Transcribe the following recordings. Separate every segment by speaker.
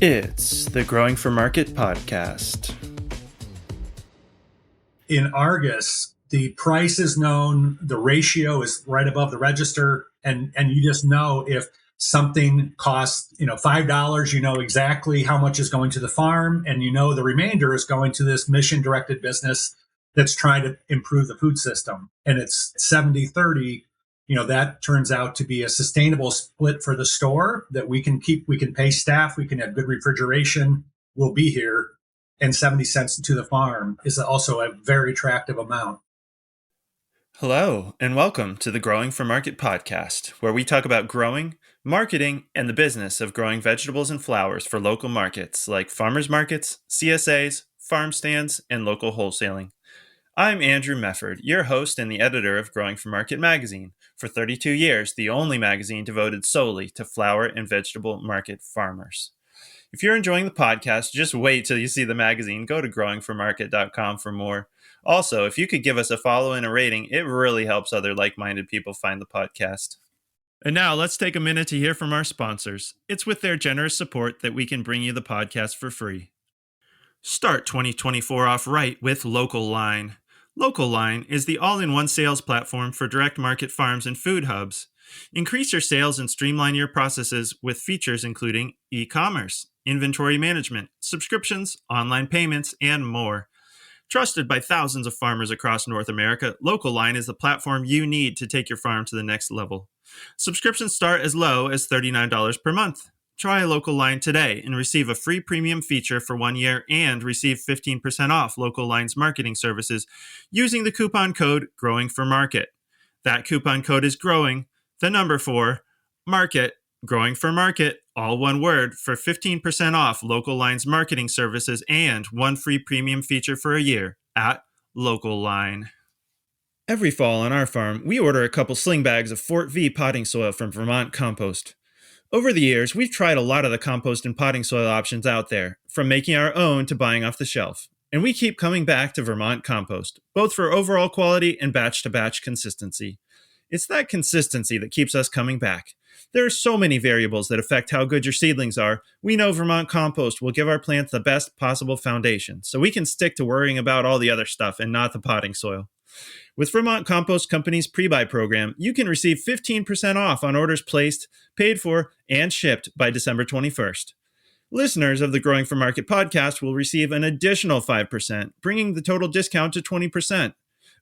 Speaker 1: It's the Growing for Market podcast.
Speaker 2: In Argus, the price is known, the ratio is right above the register, and you just know if something costs, $5, you know exactly how much is going to the farm, and you know the remainder is going to this mission-directed business that's trying to improve the food system. And it's 70-30. That turns out to be a sustainable split for the store that we can pay staff, we can have good refrigeration, we'll be here. And 70 cents to the farm is also a very attractive amount.
Speaker 1: Hello, and welcome to the Growing for Market podcast, where we talk about growing, marketing, and the business of growing vegetables and flowers for local markets like farmers markets, CSAs, farm stands, and local wholesaling. I'm Andrew Mefford, your host and the editor of Growing for Market magazine. For 32 years, the only magazine devoted solely to flower and vegetable market farmers. If you're enjoying the podcast, just wait till you see the magazine. Go to growingformarket.com for more. Also, if you could give us a follow and a rating, it really helps other like-minded people find the podcast. And now let's take a minute to hear from our sponsors. It's with their generous support that we can bring you the podcast for free. Start 2024 off right with Local Line. Local Line is the all-in-one sales platform for direct market farms and food hubs. Increase your sales and streamline your processes with features including e-commerce, inventory management, subscriptions, online payments, and more. Trusted by thousands of farmers across North America, Local Line is the platform you need to take your farm to the next level. Subscriptions start as low as $39 per month. Try Local Line today and receive a free premium feature for 1 year and receive 15% off Local Line's marketing services using the coupon code GROWINGFORMARKET. That coupon code is GROWING, the number 4, market, Growing for Market, all one word, for 15% off Local Line's marketing services and one free premium feature for a year at Local Line. Every fall on our farm, we order a couple sling bags of Fort V potting soil from Vermont Compost. Over the years, we've tried a lot of the compost and potting soil options out there, from making our own to buying off the shelf. And we keep coming back to Vermont Compost, both for overall quality and batch-to-batch consistency. It's that consistency that keeps us coming back. There are so many variables that affect how good your seedlings are. We know Vermont Compost will give our plants the best possible foundation, so we can stick to worrying about all the other stuff and not the potting soil. With Vermont Compost Company's pre-buy program, you can receive 15% off on orders placed, paid for, and shipped by December 21st. Listeners of the Growing for Market podcast will receive an additional 5%, bringing the total discount to 20%.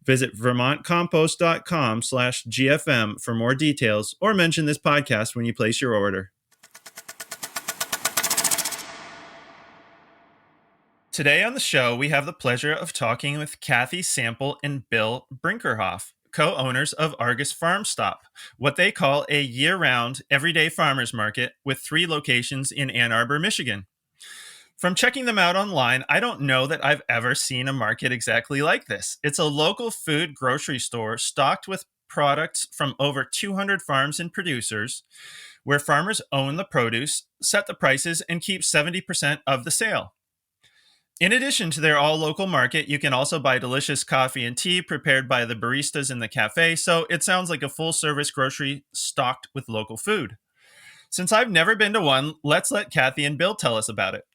Speaker 1: Visit vermontcompost.com/GFM for more details or mention this podcast when you place your order. Today on the show, we have the pleasure of talking with Kathy Sample and Bill Brinkerhoff, co-owners of Argus Farm Stop, what they call a year-round, everyday farmers market with 3 locations in Ann Arbor, Michigan. From checking them out online, I don't know that I've ever seen a market exactly like this. It's a local food grocery store stocked with products from over 200 farms and producers, where farmers own the produce, set the prices, and keep 70% of the sale. In addition to their all-local market, you can also buy delicious coffee and tea prepared by the baristas in the cafe, so it sounds like a full-service grocery stocked with local food. Since I've never been to one, let's let Kathy and Bill tell us about it.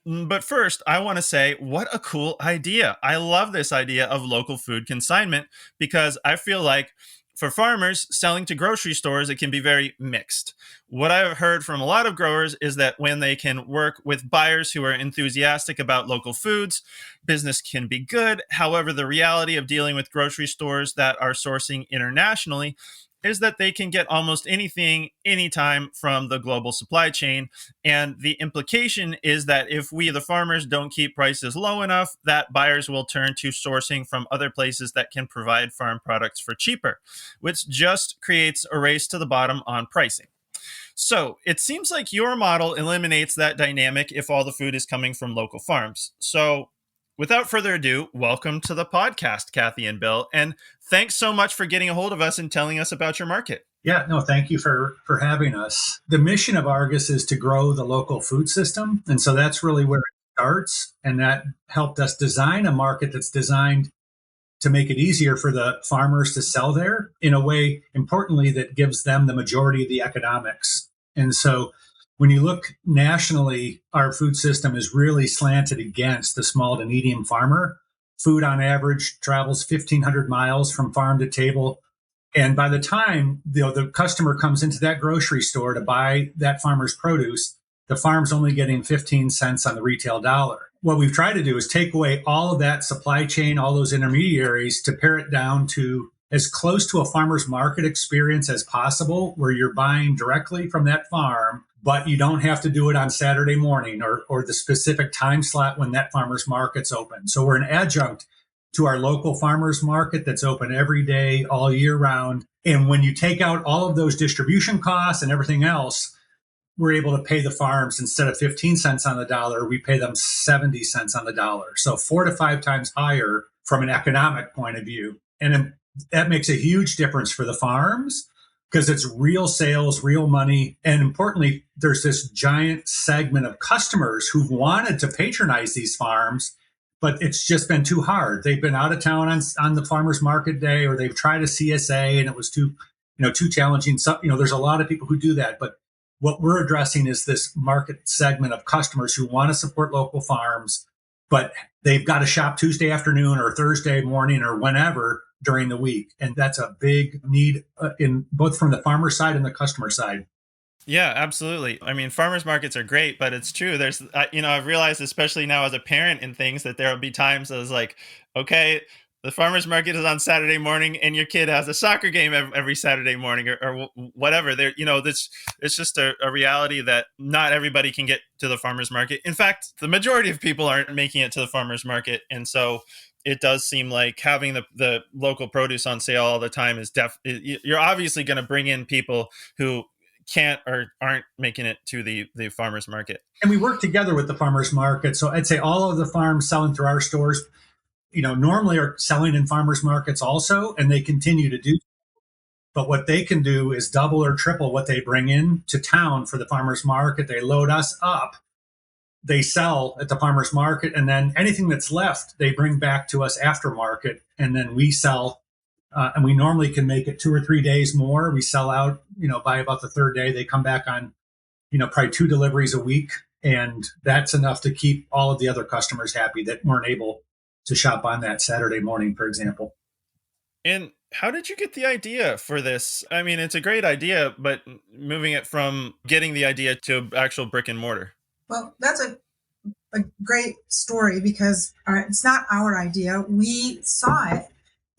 Speaker 1: But first, I want to say, what a cool idea. I love this idea of local food consignment because I feel like for farmers selling to grocery stores, it can be very mixed. What I've heard from a lot of growers is that when they can work with buyers who are enthusiastic about local foods, business can be good. However, the reality of dealing with grocery stores that are sourcing internationally is that they can get almost anything, anytime from the global supply chain. And the implication is that if we, the farmers, don't keep prices low enough, that buyers will turn to sourcing from other places that can provide farm products for cheaper, which just creates a race to the bottom on pricing. So it seems like your model eliminates that dynamic if all the food is coming from local farms. So without further ado, welcome to the podcast, Kathy and Bill, and thanks so much for getting a hold of us and telling us about your market.
Speaker 2: Yeah, no, thank you for having us. The mission of Argus is to grow the local food system, and so that's really where it starts, and that helped us design a market that's designed to make it easier for the farmers to sell there in a way, importantly, that gives them the majority of the economics. And so when you look nationally, our food system is really slanted against the small to medium farmer. Food on average travels 1,500 miles from farm to table. And by the time the customer comes into that grocery store to buy that farmer's produce, the farm's only getting 15 cents on the retail dollar. What we've tried to do is take away all of that supply chain, all those intermediaries, to pare it down to as close to a farmer's market experience as possible, where you're buying directly from that farm, but you don't have to do it on Saturday morning or the specific time slot when that farmer's market's open. So we're an adjunct to our local farmers market that's open every day, all year round. And when you take out all of those distribution costs and everything else, we're able to pay the farms instead of 15 cents on the dollar, we pay them 70 cents on the dollar. So 4 to 5 times higher from an economic point of view. And that makes a huge difference for the farms because it's real sales, real money. And importantly, there's this giant segment of customers who've wanted to patronize these farms, but it's just been too hard. They've been out of town on the farmers market day, or they've tried a CSA and it was too challenging. So, there's a lot of people who do that, but what we're addressing is this market segment of customers who want to support local farms, but they've got to shop Tuesday afternoon or Thursday morning or whenever during the week. And that's a big need in both from the farmer side and the customer side.
Speaker 1: Yeah, absolutely. I mean, farmers markets are great, but it's true. I've realized, especially now as a parent and things, that there will be times I was like, okay, the farmers market is on Saturday morning and your kid has a soccer game every Saturday morning or whatever. It's just a reality that not everybody can get to the farmers market. In fact, the majority of people aren't making it to the farmers market. And so it does seem like having the local produce on sale all the time you're obviously going to bring in people who can't or aren't making it to the farmers market.
Speaker 2: And we work together with the farmers market. So I'd say all of the farms selling through our stores, normally are selling in farmers markets also, and they continue to do. But what they can do is double or triple what they bring in to town for the farmers market. They load us up, they sell at the farmers market, and then anything that's left, they bring back to us aftermarket, and then we sell. And we normally can make it 2 or 3 days more. We sell out, by about the third day. They come back on, probably 2 deliveries a week. And that's enough to keep all of the other customers happy that weren't able to shop on that Saturday morning, for example.
Speaker 1: And how did you get the idea for this? I mean, it's a great idea, but moving it from getting the idea to actual brick and mortar.
Speaker 3: Well, that's a great story because it's not our idea. We saw it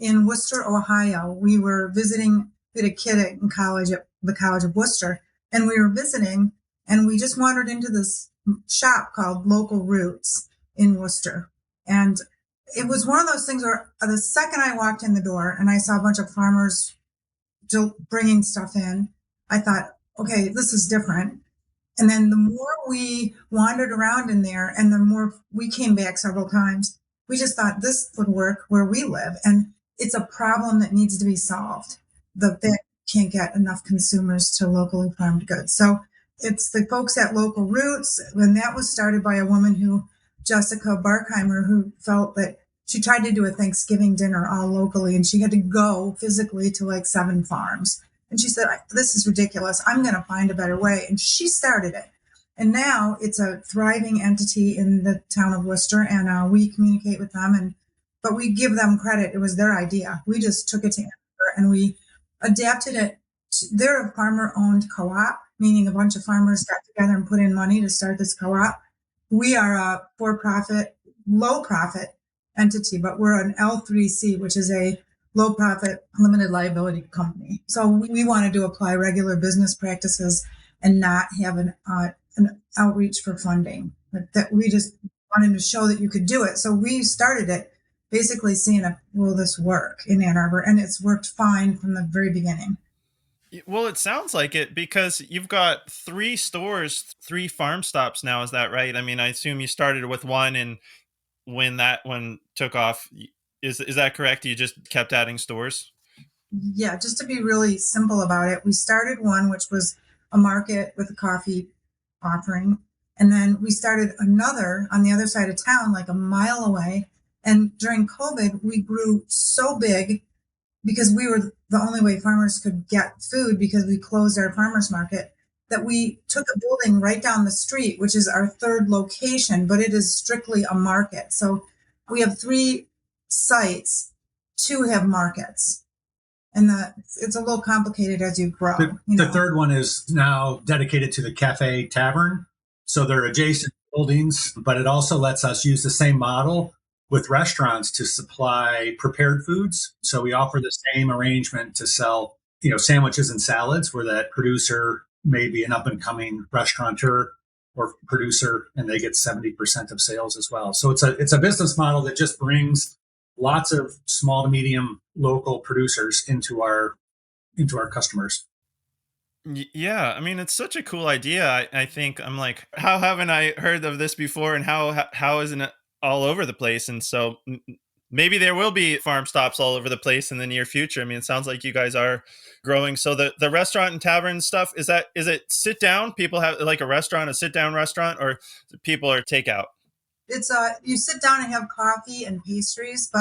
Speaker 3: in Worcester, Ohio. We were visiting, we had a kid in college at the College of Worcester, and we were visiting, and we just wandered into this shop called Local Roots in Worcester. And it was one of those things where the second I walked in the door and I saw a bunch of farmers bringing stuff in, I thought, okay, this is different. And then the more we wandered around in there and the more we came back several times, we just thought this would work where we live. And it's a problem that needs to be solved. That can't get enough consumers to locally farmed goods. So it's the folks at Local Roots, and that was started by a woman Jessica Barkheimer, who felt that she tried to do a Thanksgiving dinner all locally and she had to go physically to like 7 farms. And she said, this is ridiculous. I'm going to find a better way. And she started it. And now it's a thriving entity in the town of Worcester, and we communicate with them. But we give them credit. It was their idea. We just took it to Amber and we adapted it. They're a farmer-owned co-op, meaning a bunch of farmers got together and put in money to start this co-op. We are a for-profit, low-profit entity, but we're an L3C, which is a low-profit, limited liability company. So we wanted to apply regular business practices and not have an outreach for funding. But that we just wanted to show that you could do it. So we started it basically seeing, will this work in Ann Arbor? And it's worked fine from the very beginning.
Speaker 1: Well, it sounds like it because you've got 3 stores, 3 farm stops now. Is that right? I mean, I assume you started with one, and when that one took off, is that correct? You just kept adding stores?
Speaker 3: Yeah, just to be really simple about it, we started one, which was a market with a coffee offering. And then we started another on the other side of town, like a mile away. And during COVID, we grew so big because we were the only way farmers could get food because we closed our farmers market. that we took a building right down the street, which is our third location, but it is strictly a market. So we have 3 sites, 2 have markets. And it's a little complicated as you grow.
Speaker 2: The third one is now dedicated to the cafe tavern. So they're adjacent buildings, but it also lets us use the same model with restaurants to supply prepared foods. So we offer the same arrangement to sell, sandwiches and salads, where that producer may be an up and coming restaurateur or producer, and they get 70% of sales as well. So it's a business model that just brings lots of small to medium local producers into our customers.
Speaker 1: Yeah, I mean, it's such a cool idea. I think I'm like, how haven't I heard of this before, and how isn't it all over the place? And so maybe there will be farm stops all over the place in the near future. I mean, it sounds like you guys are growing. So the restaurant and tavern stuff, is it sit down? People have like a restaurant, a sit down restaurant, or people are takeout?
Speaker 3: It's you sit down and have coffee and pastries,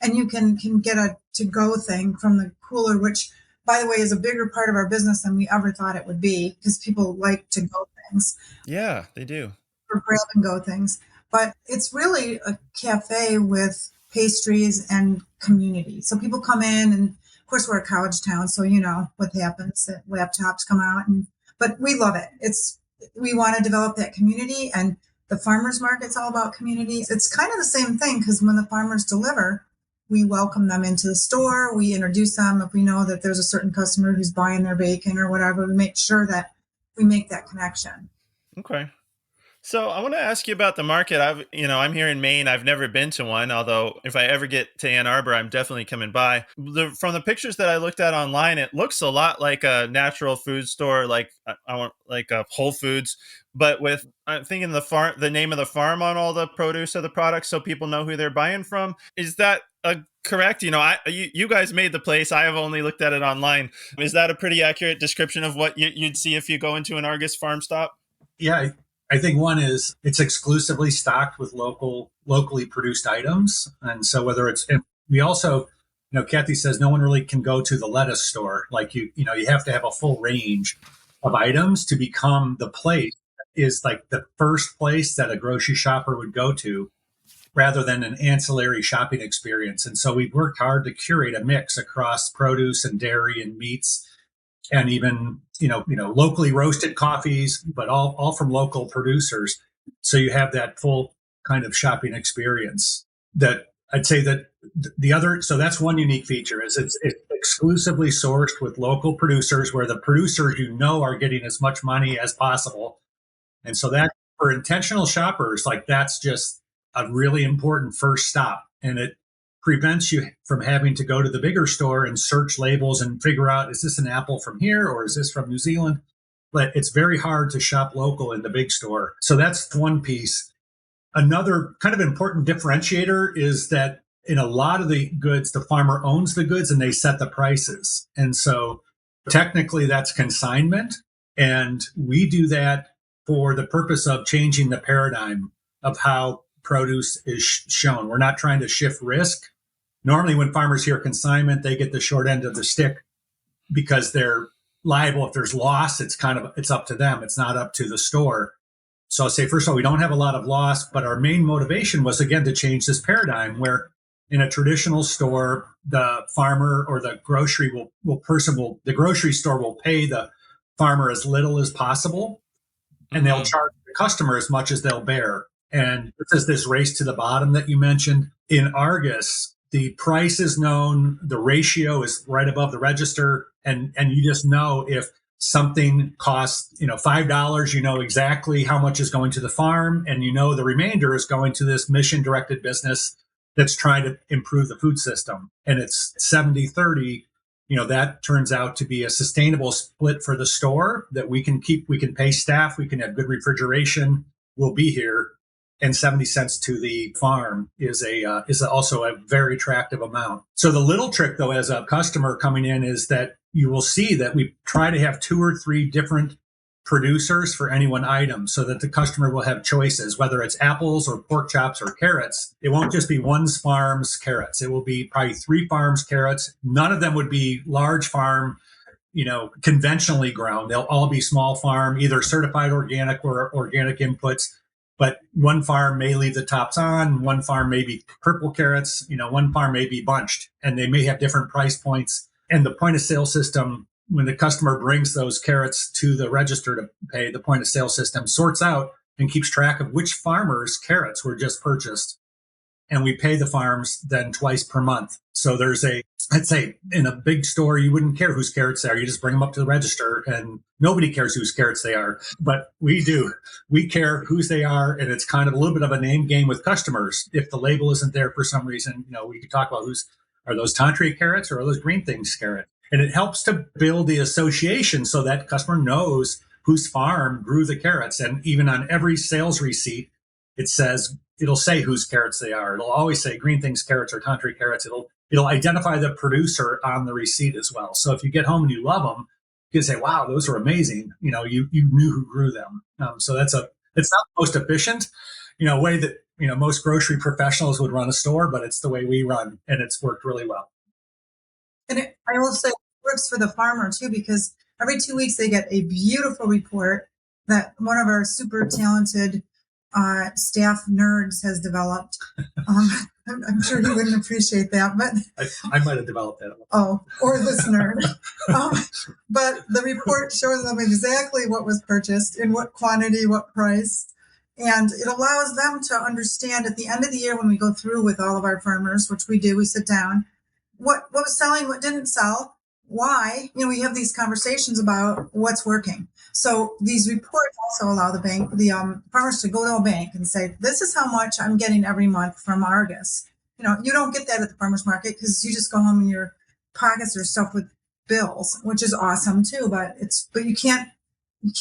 Speaker 3: and you can get a to go thing from the cooler, which, by the way, is a bigger part of our business than we ever thought it would be, because people like to go things.
Speaker 1: Yeah, they do.
Speaker 3: Or grab and go things. But it's really a cafe with pastries and community. So people come in, and of course we're a college town, so you know what happens, that laptops come out, but we love it. We want to develop that community, and the farmers market's all about community. It's kind of the same thing, because when the farmers deliver, we welcome them into the store. We introduce them. If we know that there's a certain customer who's buying their bacon or whatever, we make sure that we make that connection.
Speaker 1: Okay. So I want to ask you about the market. I'm here in Maine. I've never been to one, although if I ever get to Ann Arbor, I'm definitely coming by. From the pictures that I looked at online, it looks a lot like a natural food store, like I want like a Whole Foods, but with I'm thinking the name of the farm on all the produce of the products, so people know who they're buying from. Is that correct? You guys made the place. I have only looked at it online. Is that a pretty accurate description of what you'd see if you go into an Argus farm stop?
Speaker 2: Yeah, I think one is it's exclusively stocked with locally produced items. And so we also, Kathy says no one really can go to the lettuce store. Like you have to have a full range of items to become the place that is like the first place that a grocery shopper would go to, rather than an ancillary shopping experience. And so we've worked hard to curate a mix across produce and dairy and meats, and even locally roasted coffees, but all from local producers. So you have that full kind of shopping experience. That I'd say that the other, so that's one unique feature, is it's exclusively sourced with local producers, where the producers are getting as much money as possible. And so that, for intentional shoppers, like that's just a really important first stop, and it prevents you from having to go to the bigger store and search labels and figure out, is this an apple from here or is this from New Zealand? But it's very hard to shop local in the big store. So that's one piece. Another kind of important differentiator is that in a lot of the goods, the farmer owns the goods and they set the prices. And so technically that's consignment. And we do that for the purpose of changing the paradigm of how produce is shown. We're not trying to shift risk. Normally, when farmers hear consignment, they get the short end of the stick because they're liable if there's loss. It's up to them. It's not up to the store. So I'll say, first of all, we don't have a lot of loss, but our main motivation was, again, to change this paradigm where in a traditional store, the farmer or the grocery the grocery store will pay the farmer as little as possible, and they'll charge the customer as much as they'll bear. And this is this race to the bottom that you mentioned. In Argus, the price is known, the ratio is right above the register, and you just know if something costs, $5, you know exactly how much is going to the farm, and the remainder is going to this mission-directed business that's trying to improve the food system. And it's 70-30. That turns out to be a sustainable split for the store that we can pay staff, we can have good refrigeration, we'll be here. And 70 cents to the farm is also a very attractive amount. So the little trick, though, as a customer coming in, is that you will see that we try to have 2 or 3 different producers for any one item, so that the customer will have choices, whether it's apples or pork chops or carrots. It won't just be one farm's carrots. It will be probably 3 farms' carrots. None of them would be large farm conventionally grown. They'll all be small farm, either certified organic or organic inputs. But one farm may leave the tops on, one farm may be purple carrots, one farm may be bunched, and they may have different price points. And the point of sale system, when the customer brings those carrots to the register to pay, the point of sale system sorts out and keeps track of which farmers' carrots were just purchased. And we pay the farms then twice per month. So I'd say in a big store, you wouldn't care whose carrots they are. You just bring them up to the register and nobody cares whose carrots they are. But we do. We care whose they are. And it's kind of a little bit of a name game with customers. If the label isn't there for some reason, we could talk about are those Tantre carrots or are those Green Things carrots? And it helps to build the association so that customer knows whose farm grew the carrots. And even on every sales receipt, it'll say whose carrots they are. It'll always say Green Things carrots or Tantre carrots. It'll identify the producer on the receipt as well. So if you get home and you love them, you can say, "Wow, those are amazing." You knew who grew them. So it's not the most efficient, way that most grocery professionals would run a store, but it's the way we run, and it's worked really well.
Speaker 3: And I will say it works for the farmer too, because every 2 weeks they get a beautiful report that one of our super talented staff nerds has developed. I'm sure he wouldn't appreciate that, but
Speaker 2: I might have developed that.
Speaker 3: Oh, or this nerd. But the report shows them exactly what was purchased, in what quantity, what price. And it allows them to understand at the end of the year when we go through with all of our farmers, which we do, we sit down, what was selling, what didn't sell, why. We have these conversations about what's working. So these reports also allow the farmers to go to a bank and say, "This is how much I'm getting every month from Argus." You don't get that at the farmers market because you just go home and your pockets are stuffed with bills, which is awesome too. But you can't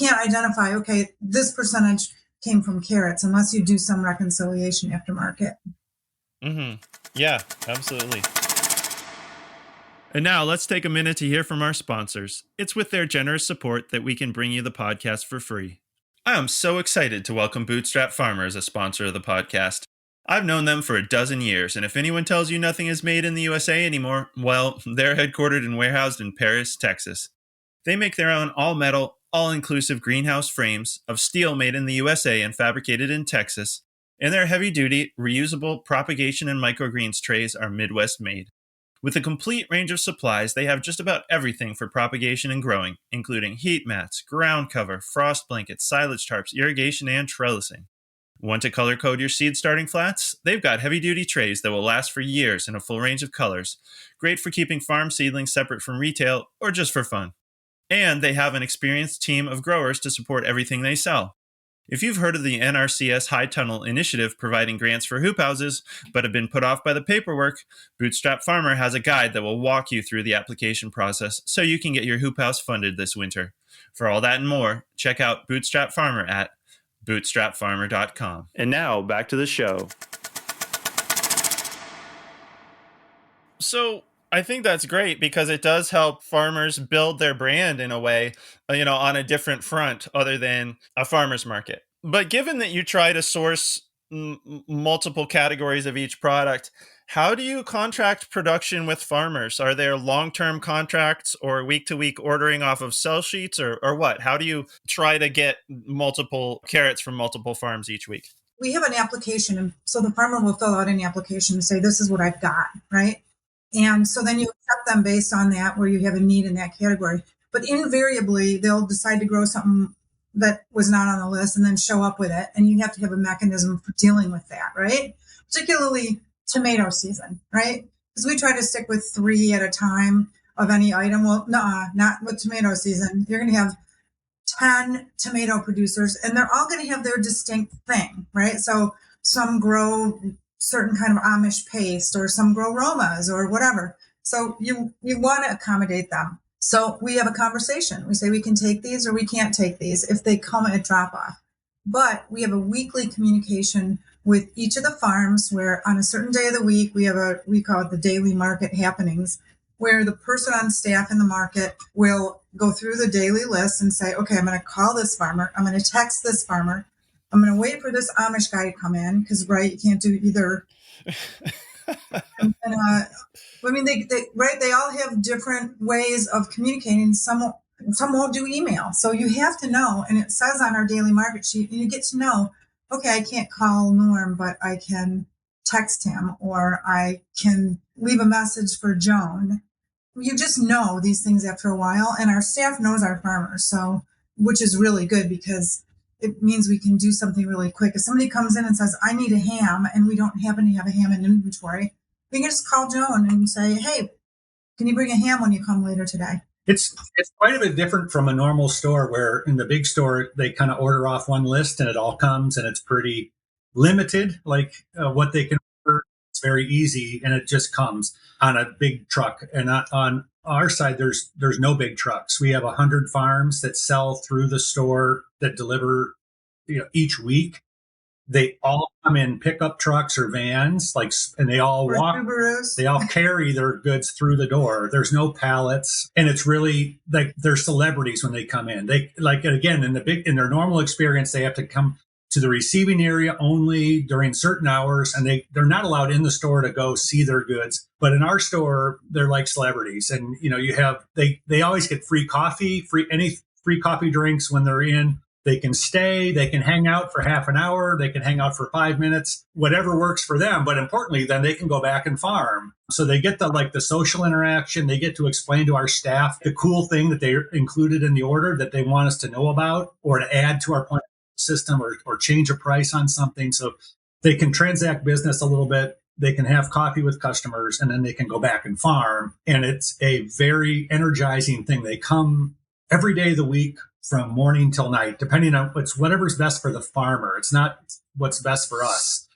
Speaker 3: identify, okay, this percentage came from carrots unless you do some reconciliation after market.
Speaker 1: Mm-hmm. Yeah, absolutely. And now let's take a minute to hear from our sponsors. It's with their generous support that we can bring you the podcast for free. I am so excited to welcome Bootstrap Farmer as a sponsor of the podcast. I've known them for a dozen years, and if anyone tells you nothing is made in the USA anymore, well, they're headquartered and warehoused in Paris, Texas. They make their own all-metal, all-inclusive greenhouse frames of steel made in the USA and fabricated in Texas, and their heavy-duty, reusable propagation and microgreens trays are Midwest-made. With a complete range of supplies, they have just about everything for propagation and growing, including heat mats, ground cover, frost blankets, silage tarps, irrigation, and trellising. Want to color code your seed starting flats? They've got heavy-duty trays that will last for years in a full range of colors, great for keeping farm seedlings separate from retail or just for fun. And they have an experienced team of growers to support everything they sell. If you've heard of the NRCS High Tunnel Initiative providing grants for hoop houses, but have been put off by the paperwork, Bootstrap Farmer has a guide that will walk you through the application process so you can get your hoop house funded this winter. For all that and more, check out Bootstrap Farmer at bootstrapfarmer.com. And now, back to the show. So, I think that's great because it does help farmers build their brand in a way, on a different front other than a farmer's market. But given that you try to source multiple categories of each product, how do you contract production with farmers? Are there long-term contracts or week-to-week ordering off of sell sheets or what? How do you try to get multiple carrots from multiple farms each week?
Speaker 3: We have an application, and so the farmer will fill out an application and say, "This is what I've got," right? And so then you accept them based on that, where you have a need in that category. But invariably, they'll decide to grow something that was not on the list and then show up with it. And you have to have a mechanism for dealing with that, right? Particularly tomato season, right? Because we try to stick with 3 at a time of any item. Well, not with tomato season. You're going to have 10 tomato producers, and they're all going to have their distinct thing, right? So some grow certain kind of Amish paste, or some grow Romas or whatever. So you want to accommodate them. So we have a conversation. We say we can take these or we can't take these if they come at drop off. But we have a weekly communication with each of the farms where on a certain day of the week, we call it the daily market happenings, where the person on staff in the market will go through the daily list and say, okay, I'm going to call this farmer. I'm going to text this farmer. I'm going to wait for this Amish guy to come in because, right, you can't do either I mean, right? They all have different ways of communicating. Some won't do email, so you have to know. And it says on our daily market sheet, and you get to know. Okay, I can't call Norm, but I can text him, or I can leave a message for Joan. You just know these things after a while, and our staff knows our farmers, so which is really good because it means we can do something really quick. If somebody comes in and says, I need a ham, and we don't happen to have a ham in inventory, we can just call Joan and say, hey, can you bring a ham when you come later today?
Speaker 2: It's quite a bit different from a normal store where in the big store they kind of order off one list and it all comes and it's pretty limited, like what they can order. It's very easy and it just comes on a big truck. And on our side, there's no big trucks. We have 100 farms that sell through the store that deliver, each week. They all come in pickup trucks or vans, and they all walk.
Speaker 3: Subarus.
Speaker 2: They all carry their goods through the door. There's no pallets, and it's really like they're celebrities when they come in. They again in their normal experience, they have to come to the receiving area only during certain hours, and they're not allowed in the store to go see their goods. But in our store, they're like celebrities, and they always get free coffee, free coffee drinks when they're in. They can stay, they can hang out for half an hour, they can hang out for 5 minutes, whatever works for them. But importantly, then they can go back and farm. So they get the social interaction. They get to explain to our staff the cool thing that they included in the order that they want us to know about or to add to our point system or change a price on something. So they can transact business a little bit. They can have coffee with customers and then they can go back and farm. And it's a very energizing thing. They come every day of the week from morning till night, depending on whatever's best for the farmer. It's not what's best for us.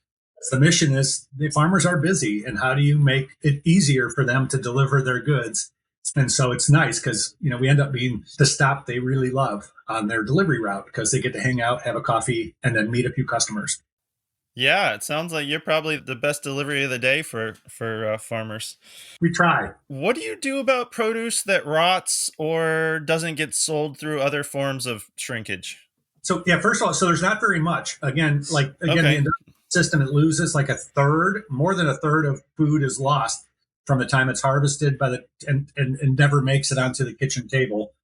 Speaker 2: The mission is the farmers are busy, and how do you make it easier for them to deliver their goods? And so it's nice because, we end up being the stop they really love on their delivery route because they get to hang out, have a coffee, and then meet a few customers.
Speaker 1: Yeah, it sounds like you're probably the best delivery of the day for farmers.
Speaker 2: We try.
Speaker 1: What do you do about produce that rots or doesn't get sold through other forms of shrinkage?
Speaker 2: So first of all, so there's not very much. Again,
Speaker 1: Okay.
Speaker 2: the industrial system, it loses like more than a third of food is lost from the time it's harvested and never makes it onto the kitchen table.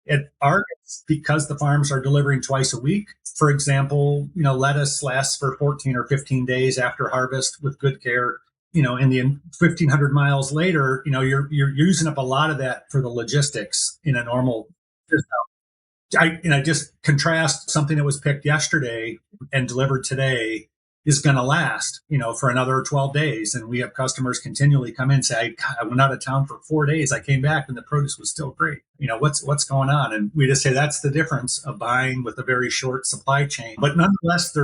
Speaker 2: At our, because the farms are delivering twice a week, for example, lettuce lasts for 14 or 15 days after harvest with good care. In the 1,500 miles later, you're using up a lot of that for the logistics in a normal system. I just contrast something that was picked yesterday and delivered today is going to last, for another 12 days. And we have customers continually come in and say, I went out of town for 4 days. I came back and the produce was still great. What's going on? And we just say that's the difference of buying with a very short supply chain. But nonetheless,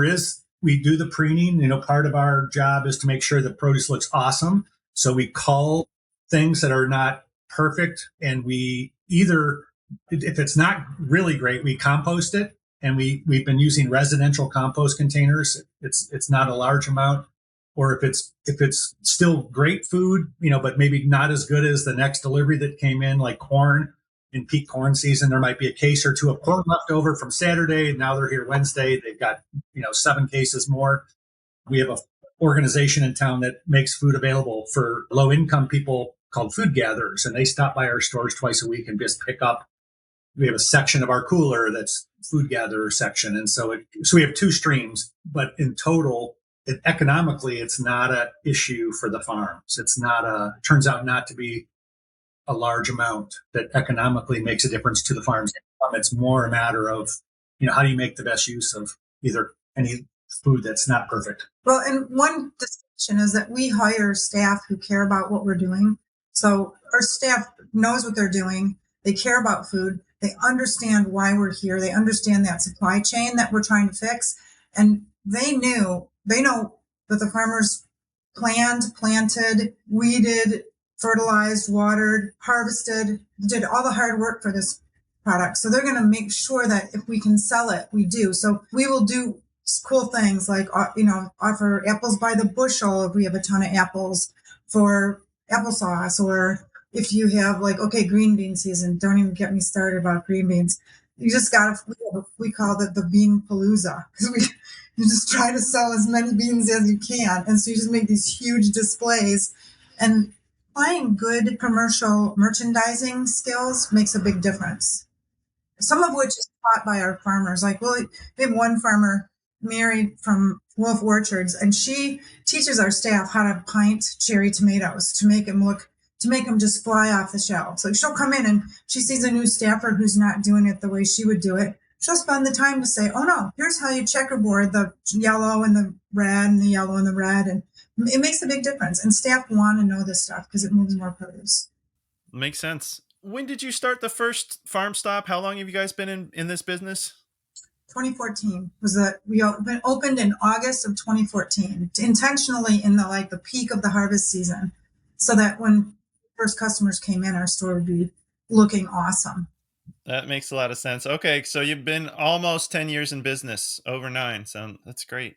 Speaker 2: we do the preening. Part of our job is to make sure the produce looks awesome. So we cull things that are not perfect. And we either, if it's not really great, we compost it. And we've been using residential compost containers. It's not a large amount. Or if it's still great food, but maybe not as good as the next delivery that came in, like corn in peak corn season, there might be a case or two of corn left over from Saturday. Now they're here Wednesday. They've got 7 cases more. We have an organization in town that makes food available for low income people called food gatherers, and they stop by our stores twice a week and just pick up. We have a section of our cooler that's food gatherer section. And so we have 2 streams, but in total, economically, it's not an issue for the farms. It turns out not to be a large amount that economically makes a difference to the farms. It's more a matter of, how do you make the best use of either any food that's not perfect?
Speaker 3: Well, and one distinction is that we hire staff who care about what we're doing. So our staff knows what they're doing. They care about food. They understand why we're here. They understand that supply chain that we're trying to fix. And they know that the farmers planted, weeded, fertilized, watered, harvested, did all the hard work for this product. So they're going to make sure that if we can sell it, we do. So we will do cool things like, offer apples by the bushel if we have a ton of apples for applesauce, or if you have green bean season, don't even get me started about green beans. You just we call it the bean palooza because You just try to sell as many beans as you can. And so you just make these huge displays. And applying good commercial merchandising skills makes a big difference. Some of which is taught by our farmers. Like, well, we have one farmer, Mary from Wolf Orchards, and she teaches our staff how to pint cherry tomatoes to make them just fly off the shelf. So she'll come in and she sees a new staffer who's not doing it the way she would do it. She'll spend the time to say, oh no, here's how you checkerboard the yellow and the red and the yellow and the red. And it makes a big difference. And staff want to know this stuff because it moves more produce.
Speaker 1: Makes sense. When did you start the first farm stop? How long have you guys been in this business?
Speaker 3: 2014 was we opened in August of 2014, intentionally in the peak of the harvest season, so that when first customers came in, our store would be looking awesome.
Speaker 1: That makes a lot of sense. Okay, so you've been almost 10 years in business, over 9. So that's great.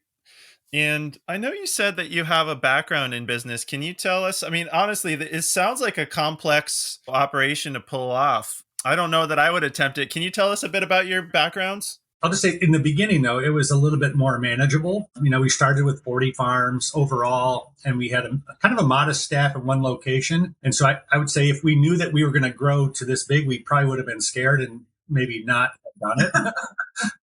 Speaker 1: And I know you said that you have a background in business. Can you tell us? I mean, honestly, it sounds like a complex operation to pull off. I don't know that I would attempt it. Can you tell us a bit about your backgrounds?
Speaker 2: I'll just say in the beginning, though, it was a little bit more manageable. We started with 40 farms overall, and we had a kind of a modest staff at one location. And so I would say if we knew that we were going to grow to this big, we probably would have been scared and maybe not done it.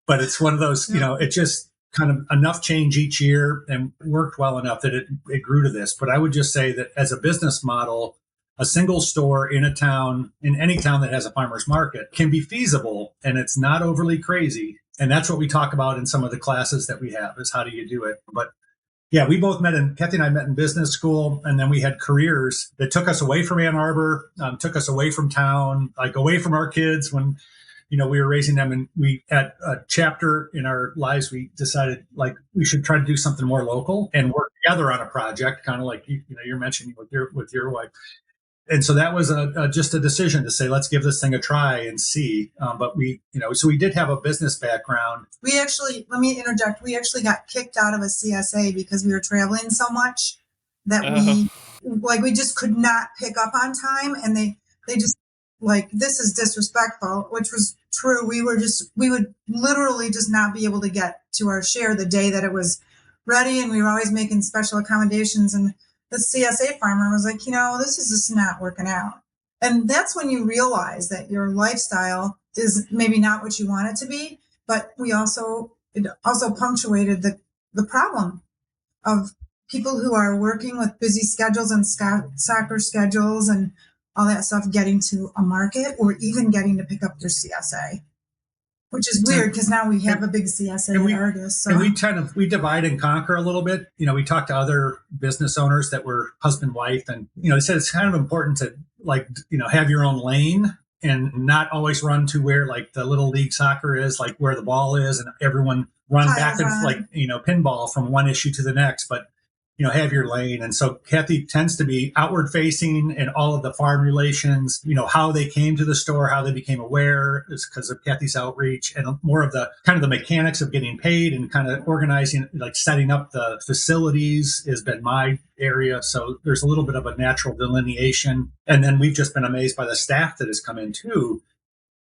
Speaker 2: But it's one of those, it just kind of enough change each year and worked well enough that it grew to this. But I would just say that as a business model, a single store in a town, in any town that has a farmer's market, can be feasible, and it's not overly crazy. And that's what we talk about in some of the classes that we have, is how do you do it? But yeah, we both Kathy and I met in business school, and then we had careers that took us away from Ann Arbor, took us away from town, like away from our kids when, we were raising them. And we, at a chapter in our lives, we decided we should try to do something more local and work together on a project, kind of like, you're mentioning with your wife. And so that was just a decision to say, let's give this thing a try and see. But so we did have a business background.
Speaker 3: Let me interject. We actually got kicked out of a CSA because we were traveling so much that we just could not pick up on time. And they just this is disrespectful, which was true. We would literally just not be able to get to our share the day that it was ready. And we were always making special accommodations. And the CSA farmer was like, this is just not working out. And that's when you realize that your lifestyle is maybe not what you want it to be. But it also punctuated the problem of people who are working with busy schedules and soccer schedules and all that stuff, getting to a market or even getting to pick up their CSA. Which is weird because now we have a big CSA at Argus. So.
Speaker 2: And we divide and conquer a little bit. We talked to other business owners that were husband, wife, and, they said it's kind of important to have your own lane and not always run to where the little league soccer is, where the ball is, and everyone run back and pinball from one issue to the next. But have your lane. And so Kathy tends to be outward facing in all of the farm relations, how they came to the store, how they became aware is because of Kathy's outreach, and more of the kind of the mechanics of getting paid and kind of organizing, setting up the facilities has been my area. So there's a little bit of a natural delineation. And then we've just been amazed by the staff that has come in too,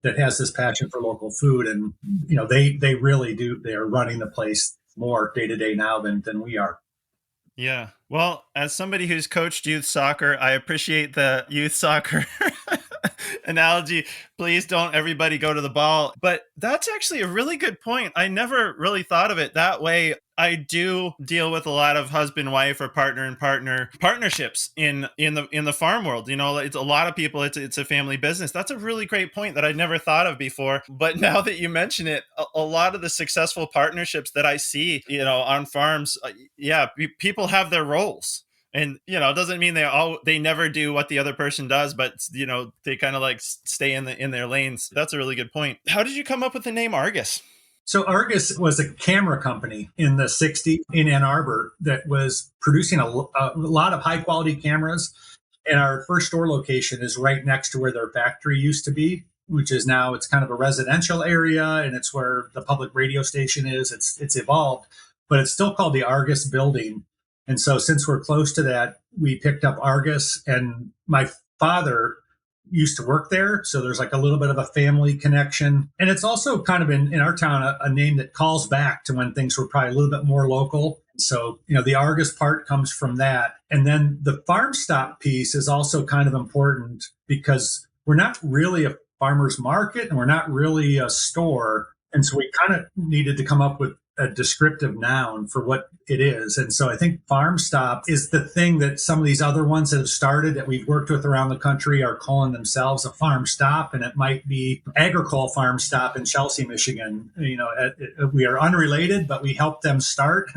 Speaker 2: that has this passion for local food. And, they really do. They are running the place more day to day now than we are.
Speaker 1: Yeah. Well, as somebody who's coached youth soccer, I appreciate the youth soccer analogy. Please don't everybody go to the ball. But that's actually a really good point. I never really thought of it that way. I do deal with a lot of husband, wife, or partner and partner partnerships in the farm world. It's a lot of people. It's a family business. That's a really great point that I'd never thought of before. But now that you mention it, a lot of the successful partnerships that I see, on farms, people have their roles. And, it doesn't mean they never do what the other person does, but, they kind of stay in their lanes. That's a really good point. How did you come up with the name Argus?
Speaker 2: So Argus was a camera company in the 60s in Ann Arbor that was producing a lot of high quality cameras. And our first store location is right next to where their factory used to be, which is now, it's kind of a residential area, and it's where the public radio station is. It's evolved, but it's still called the Argus building. And so since we're close to that, we picked up Argus, and my father used to work there. So there's like a little bit of a family connection. And it's also kind of in our town, a name that calls back to when things were probably a little bit more local. So, the Argus part comes from that. And then the farm stop piece is also kind of important because we're not really a farmer's market and we're not really a store. And so we kind of needed to come up with a descriptive noun for what it is. And so I think farm stop is the thing that some of these other ones that have started that we've worked with around the country are calling themselves a farm stop. And it might be Agricole Farm Stop in Chelsea, Michigan. We are unrelated, but we helped them start,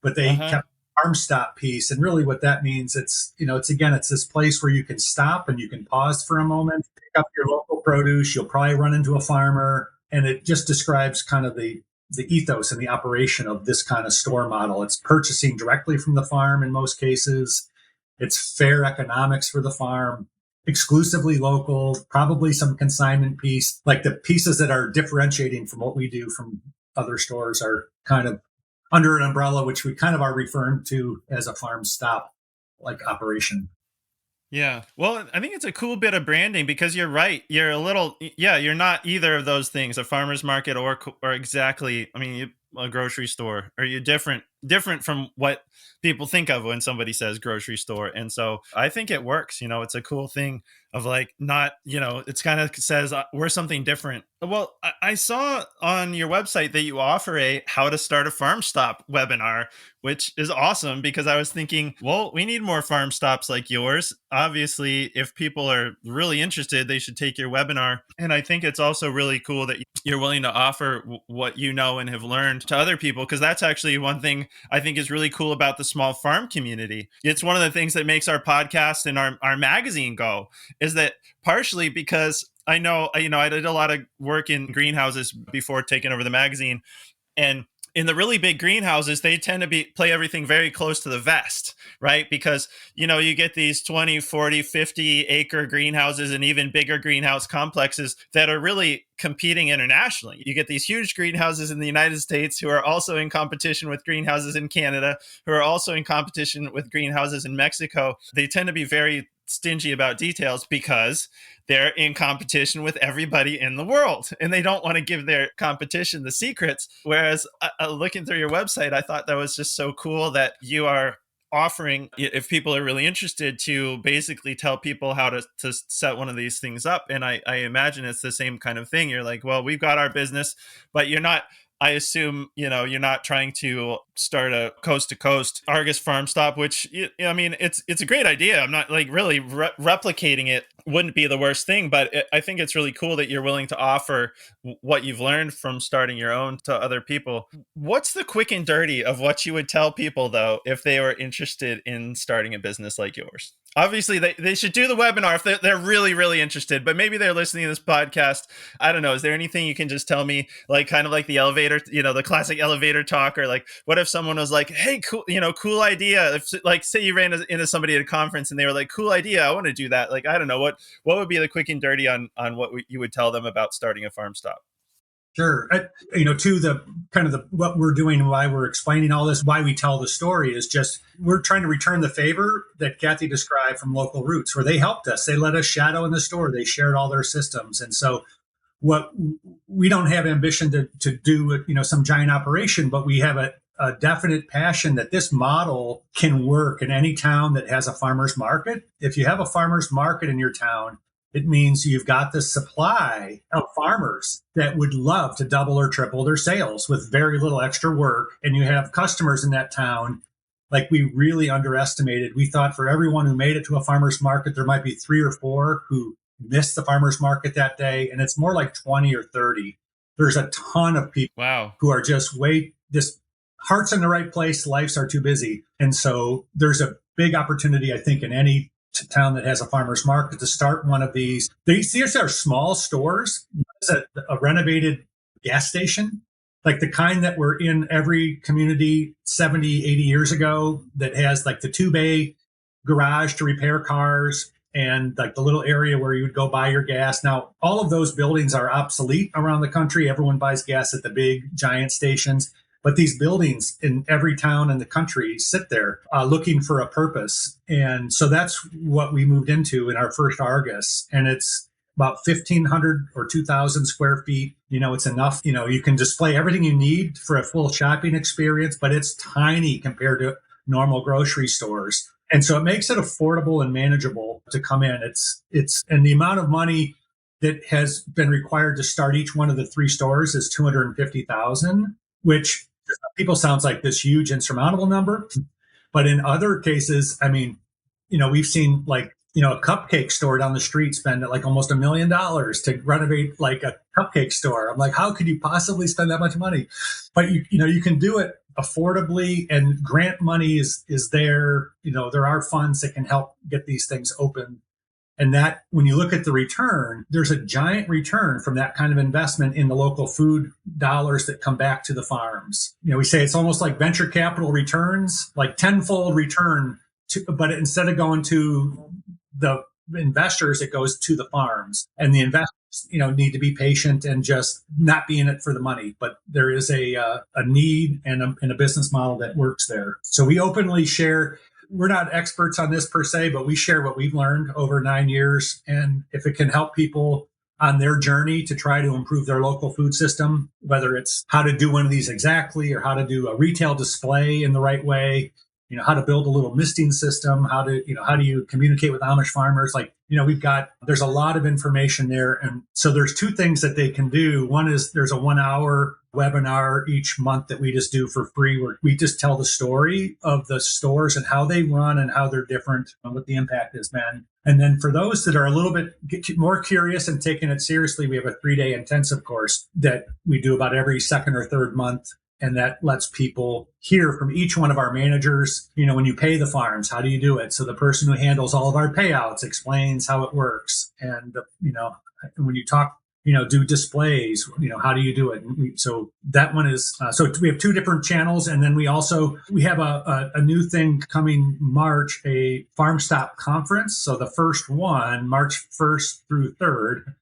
Speaker 2: but they kept farm stop piece. And really what that means, it's this place where you can stop and you can pause for a moment, pick up your local produce. You'll probably run into a farmer. And it just describes kind of the ethos and the operation of this kind of store model. It's purchasing directly from the farm in most cases. It's fair economics for the farm, exclusively local, probably some consignment piece. Like the pieces that are differentiating from what we do from other stores are kind of under an umbrella, which we kind of are referring to as a farm stop like operation.
Speaker 1: Yeah. Well, I think it's a cool bit of branding because you're right. You're not either of those things, a farmer's market or exactly, a grocery store, or you're different from what people think of when somebody says grocery store. And so I think it works. It's a cool thing of like, not, it's kind of says we're something different. Well, I saw on your website that you offer a how to start a farm stop webinar, which is awesome because I was thinking, well, we need more farm stops like yours. Obviously, if people are really interested, they should take your webinar. And I think it's also really cool that you're willing to offer what you know and have learned to other people, because that's actually one thing I think is really cool about the small farm community. It's one of the things that makes our podcast and our magazine go, is that partially because I know, I did a lot of work in greenhouses before taking over the magazine. And in the really big greenhouses, they tend to play everything very close to the vest, right? Because, you get these 20, 40, 50 acre greenhouses and even bigger greenhouse complexes that are really competing internationally. You get these huge greenhouses in the United States who are also in competition with greenhouses in Canada, who are also in competition with greenhouses in Mexico. They tend to be very stingy about details because they're in competition with everybody in the world and they don't want to give their competition the secrets. Whereas looking through your website, I thought that was just so cool that you are offering, if people are really interested, to basically tell people how to set one of these things up. And I imagine it's the same kind of thing. You're like, well, we've got our business, but you're not, I assume, you're not trying to start a coast to coast Argus farm stop, which, it's a great idea. I'm not like really replicating it wouldn't be the worst thing, but I think it's really cool that you're willing to offer what you've learned from starting your own to other people. What's the quick and dirty of what you would tell people, though, if they were interested in starting a business like yours? Obviously, they should do the webinar if they're really, really interested, but maybe they're listening to this podcast. I don't know. Is there anything you can just tell me, like kind of like the elevator, the classic elevator talk, or like, what if someone was like, hey, cool idea. If, like, say you ran into somebody at a conference and they were like, cool idea, I want to do that. Like, I don't know, what would be the quick and dirty on what you would tell them about starting a farm stop?
Speaker 2: Sure. To the kind of what we're doing and why we're explaining all this, why we tell the story is just we're trying to return the favor that Kathy described from Local Roots, where they helped us. They let us shadow in the store. They shared all their systems. And so what we don't have ambition to do, some giant operation, but we have a definite passion that this model can work in any town that has a farmer's market. If you have a farmer's market in your town, it means you've got the supply of farmers that would love to double or triple their sales with very little extra work. And you have customers in that town, like we really underestimated. We thought for everyone who made it to a farmer's market, there might be 3 or 4 who missed the farmer's market that day. And it's more like 20 or 30. There's a ton of people who are just heart's in the right place. Lives are too busy. And so there's a big opportunity, I think, in any town that has a farmer's market to start one of these. These are small stores. It's a renovated gas station, like the kind that were in every community 70, 80 years ago, that has like the 2-bay garage to repair cars and like the little area where you would go buy your gas. Now, all of those buildings are obsolete around the country. Everyone buys gas at the big giant stations. But these buildings in every town in the country sit there looking for a purpose. And so that's what we moved into in our first Argus. And it's about 1,500 or 2,000 square feet. It's enough. You can display everything you need for a full shopping experience, but it's tiny compared to normal grocery stores. And so it makes it affordable and manageable to come in. And the amount of money that has been required to start each one of the three stores is 250,000, which to some people sounds like this huge insurmountable number. But in other cases, we've seen a cupcake store down the street spend like almost $1 million to renovate like a cupcake store. I'm like, how could you possibly spend that much money? But you can do it affordably, and grant money is there. There are funds that can help get these things open. And that when you look at the return, there's a giant return from that kind of investment in the local food dollars that come back to the farms. We say it's almost like venture capital returns, like tenfold return, but instead of going to the investors, it goes to the farms. And the investors, need to be patient and just not be in it for the money. But there is a need and a business model that works there. So we openly share. We're not experts on this per se, but we share what we've learned over 9 years. And if it can help people on their journey to try to improve their local food system, whether it's how to do one of these exactly or how to do a retail display in the right way, how to build a little misting system, how do you communicate with Amish farmers? There's a lot of information there. And so there's two things that they can do. One is there's a 1 hour webinar each month that we just do for free, where we just tell the story of the stores and how they run and how they're different and what the impact has been. And then for those that are a little bit more curious and taking it seriously, we have a 3-day intensive course that we do about every second or third month. And that lets people hear from each one of our managers, when you pay the farms, how do you do it? So the person who handles all of our payouts explains how it works. And, when you talk, do displays, how do you do it? So that one is, so we have two different channels. And then we have a new thing coming March, a Farm Stop conference. So the first one, March 1st through 3rd,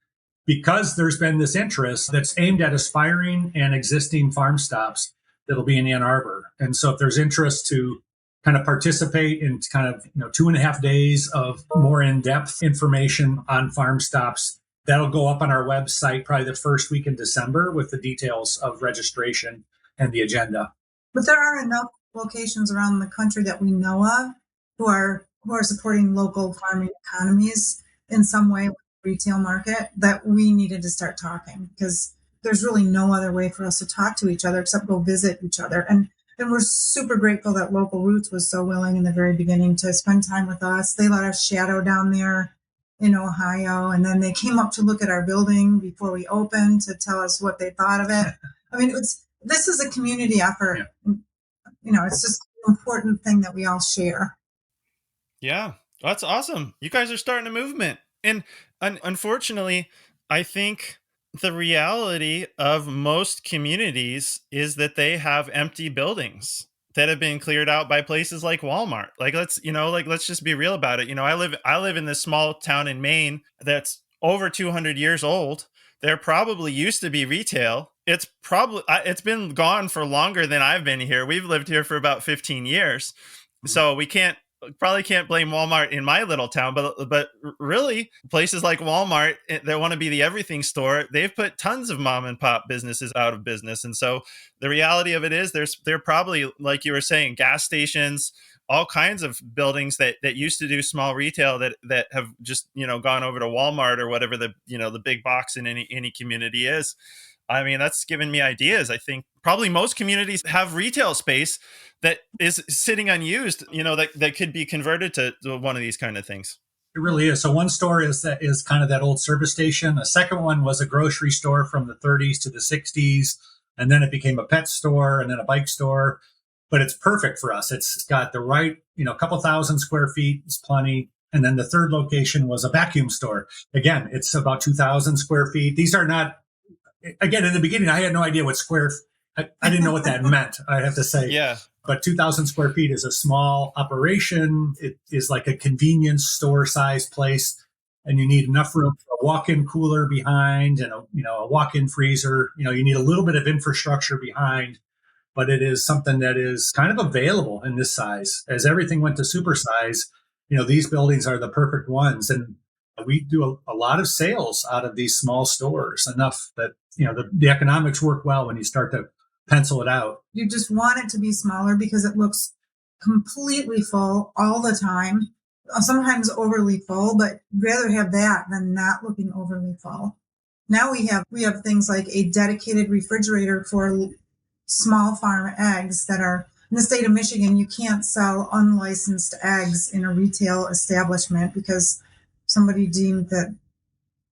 Speaker 2: because there's been this interest that's aimed at aspiring and existing farm stops that'll be in Ann Arbor. And so if there's interest to kind of participate in kind of 2.5 days of more in-depth information on farm stops, that'll go up on our website probably the first week in December with the details of registration and the agenda.
Speaker 3: But there are enough locations around the country that we know of who are supporting local farming economies in some way with the retail market that we needed to start talking, because there's really no other way for us to talk to each other except go visit each other. And we're super grateful that Local Roots was so willing in the very beginning to spend time with us. They let us shadow down there in Ohio, and then they came up to look at our building before we opened to tell us what they thought of it. This is a community effort. Yeah. It's just an important thing that we all share.
Speaker 1: Yeah, that's awesome. You guys are starting a movement. And unfortunately, I think the reality of most communities is that they have empty buildings that have been cleared out by places like Walmart. Let's just be real about it. I live in this small town in Maine that's over 200 years old. There probably used to be retail. It's been gone for longer than I've been here. We've lived here for about 15 years. So we probably can't blame Walmart in my little town, but really places like Walmart that want to be the everything store, they've put tons of mom and pop businesses out of business. And so the reality of it is there probably, like you were saying, gas stations, all kinds of buildings that used to do small retail that have just, gone over to Walmart or whatever the big box in any community is. I mean, that's given me ideas. I think probably most communities have retail space that is sitting unused, that could be converted to one of these kind of things.
Speaker 2: It really is. So one store is kind of that old service station. A second one was a grocery store from the 30s to the 60s. And then it became a pet store and then a bike store. But it's perfect for us. It's got the right, a couple thousand square feet is plenty. And then the third location was a vacuum store. Again, it's about 2,000 square feet. These are not, again, in the beginning, I had no idea what I didn't know what that meant, I have to say.
Speaker 1: Yeah.
Speaker 2: But 2,000 square feet is a small operation. It is like a convenience store size place. And you need enough room for a walk-in cooler behind and a walk-in freezer. You need a little bit of infrastructure behind but it is something that is kind of available in this size. As everything went to super size, these buildings are the perfect ones. And we do a lot of sales out of these small stores, enough that, the economics work well when you start to pencil it out.
Speaker 3: You just want it to be smaller because it looks completely full all the time, sometimes overly full, but rather have that than not looking overly full. Now we have things like a dedicated refrigerator for small farm eggs that are in the state of Michigan. You can't sell unlicensed eggs in a retail establishment because somebody deemed that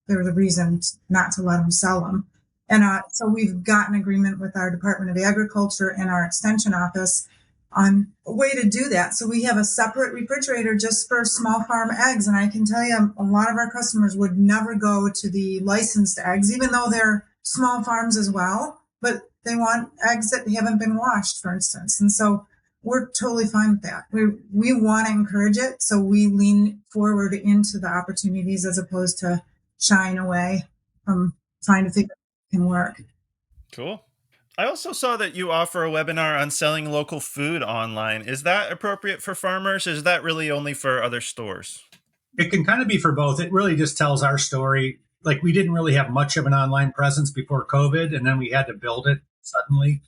Speaker 3: there was a reason not to let them sell them. And so we've got an agreement with our Department of Agriculture and our Extension Office on a way to do that. So we have a separate refrigerator just for small farm eggs. And I can tell you, a lot of our customers would never go to the licensed eggs, even though they're small farms as well, but they want eggs that haven't been washed, for instance. And so we're totally fine with that. We want to encourage it. So we lean forward into the opportunities as opposed to shying away from trying to figure out if it can work.
Speaker 1: Cool. I also saw that you offer a webinar on selling local food online. Is that appropriate for farmers? Or is that really only for other stores?
Speaker 2: It can kind of be for both. It really just tells our story. Like, we didn't really have much of an online presence before COVID, and then we had to build it suddenly.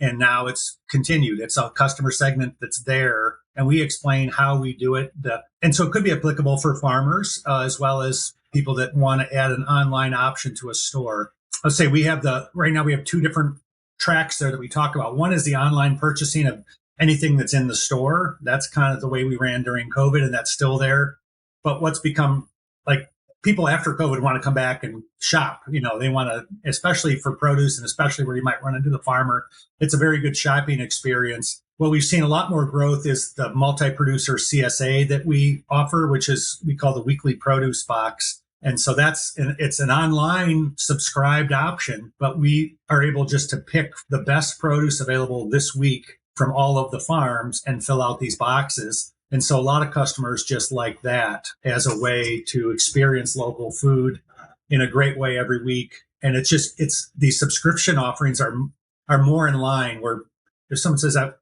Speaker 2: And now it's continued. It's a customer segment that's there, and we explain how we do it. And so it could be applicable for farmers as well as people that want to add an online option to a store. Let's say right now we have two different tracks there that we talk about. One is the online purchasing of anything that's in the store. That's kind of the way we ran during COVID, and that's still there. But what's become like, people after COVID want to come back and shop. They want to, especially for produce and especially where you might run into the farmer. It's a very good shopping experience. What we've seen a lot more growth is the multi-producer CSA that we offer, which is we call the weekly produce box. And so it's an online subscribed option, but we are able just to pick the best produce available this week from all of the farms and fill out these boxes. And so a lot of customers just like that as a way to experience local food in a great way every week. And these subscription offerings are more in line, where if someone says, I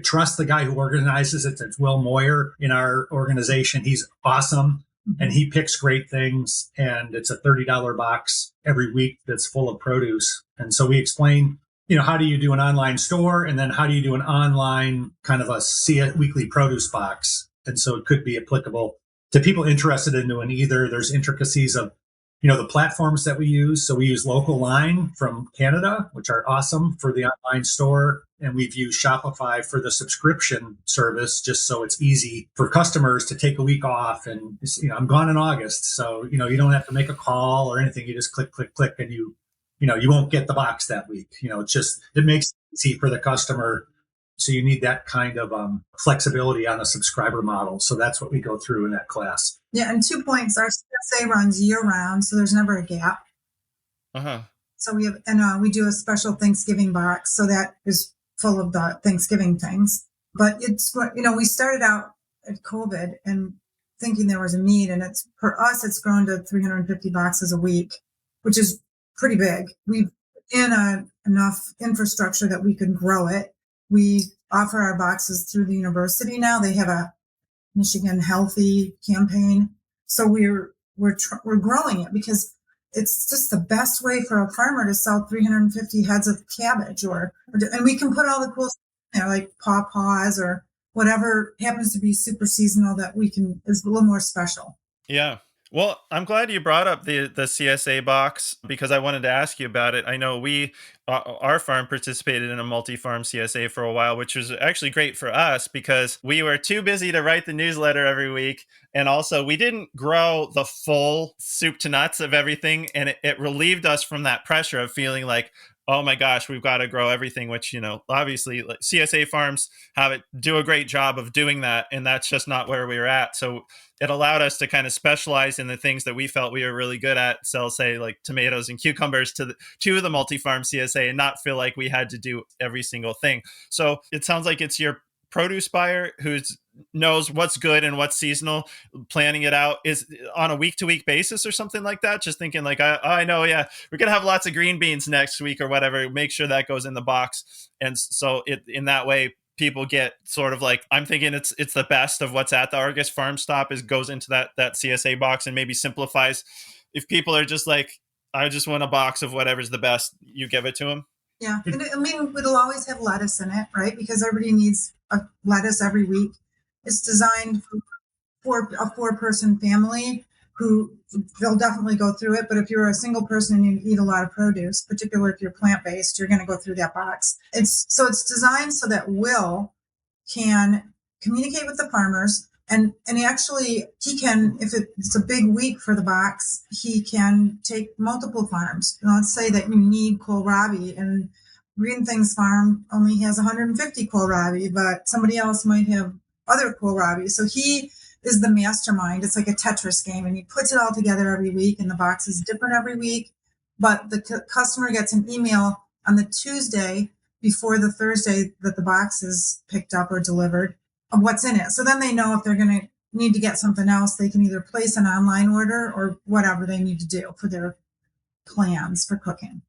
Speaker 2: trust the guy who organizes it. It's Will Moyer in our organization. He's awesome. And he picks great things. And it's a $30 box every week that's full of produce. And so we explain, how do you do an online store? And then how do you do an online kind of a weekly produce box? And so it could be applicable to people interested in doing either. There's intricacies of, the platforms that we use. So we use Local Line from Canada, which are awesome for the online store. And we've used Shopify for the subscription service, just so it's easy for customers to take a week off. And, I'm gone in August. So, you don't have to make a call or anything. You just click, and you won't get the box that week. It makes it easy for the customer. So you need that kind of flexibility on a subscriber model. So that's what we go through in that class.
Speaker 3: Yeah, and 2 points. Our CSA runs year round, so there's never a gap. So we do a special Thanksgiving box, so that is full of the Thanksgiving things. But it's, we started out at COVID and thinking there was a need, and for us it's grown to 350 boxes a week, which is pretty big. We've in enough infrastructure that we could grow it. We offer our boxes through the university now. They have a Michigan Healthy campaign. So we're growing it because it's just the best way for a farmer to sell 350 heads of cabbage and we can put all the cool stuff, like pawpaws or whatever happens to be super seasonal that is a little more special.
Speaker 1: Yeah. Well, I'm glad you brought up the CSA box, because I wanted to ask you about it. I know our farm participated in a multi-farm CSA for a while, which was actually great for us because we were too busy to write the newsletter every week. And also we didn't grow the full soup to nuts of everything. And it relieved us from that pressure of feeling like, oh my gosh, we've got to grow everything, which, obviously CSA farms do a great job of doing that. And that's just not where we were at. So it allowed us to kind of specialize in the things that we felt we were really good at, sell, say, like tomatoes and cucumbers to the multi-farm CSA, and not feel like we had to do every single thing. So it sounds like it's your produce buyer who knows what's good and what's seasonal, planning it out is on a week-to-week basis or something like that, just thinking like, I know, yeah, we're gonna have lots of green beans next week or whatever, make sure that goes in the box. And so in that way people get sort of like, I'm thinking it's the best of what's at the Argus farm stop is goes into that CSA box, and maybe simplifies if people are just like, I just want a box of whatever's the best, you give it to them.
Speaker 3: Yeah, and I mean, it'll always have lettuce in it, right? Because everybody needs a lettuce every week. It's designed for a 4-person family who they'll definitely go through it. But if you're a single person and you eat a lot of produce, particularly if you're plant-based, you're going to go through that box. It's designed so that Will can communicate with the farmers. And actually, he can, if it's a big week for the box, he can take multiple farms. Let's say that you need kohlrabi, and Green Things Farm only has 150 kohlrabi, but somebody else might have other kohlrabi. So he is the mastermind. It's like a Tetris game, and he puts it all together every week, and the box is different every week. But the customer gets an email on the Tuesday before the Thursday that the box is picked up or delivered of what's in it. So then they know if they're going to need to get something else, they can either place an online order or whatever they need to do for their plans for cooking.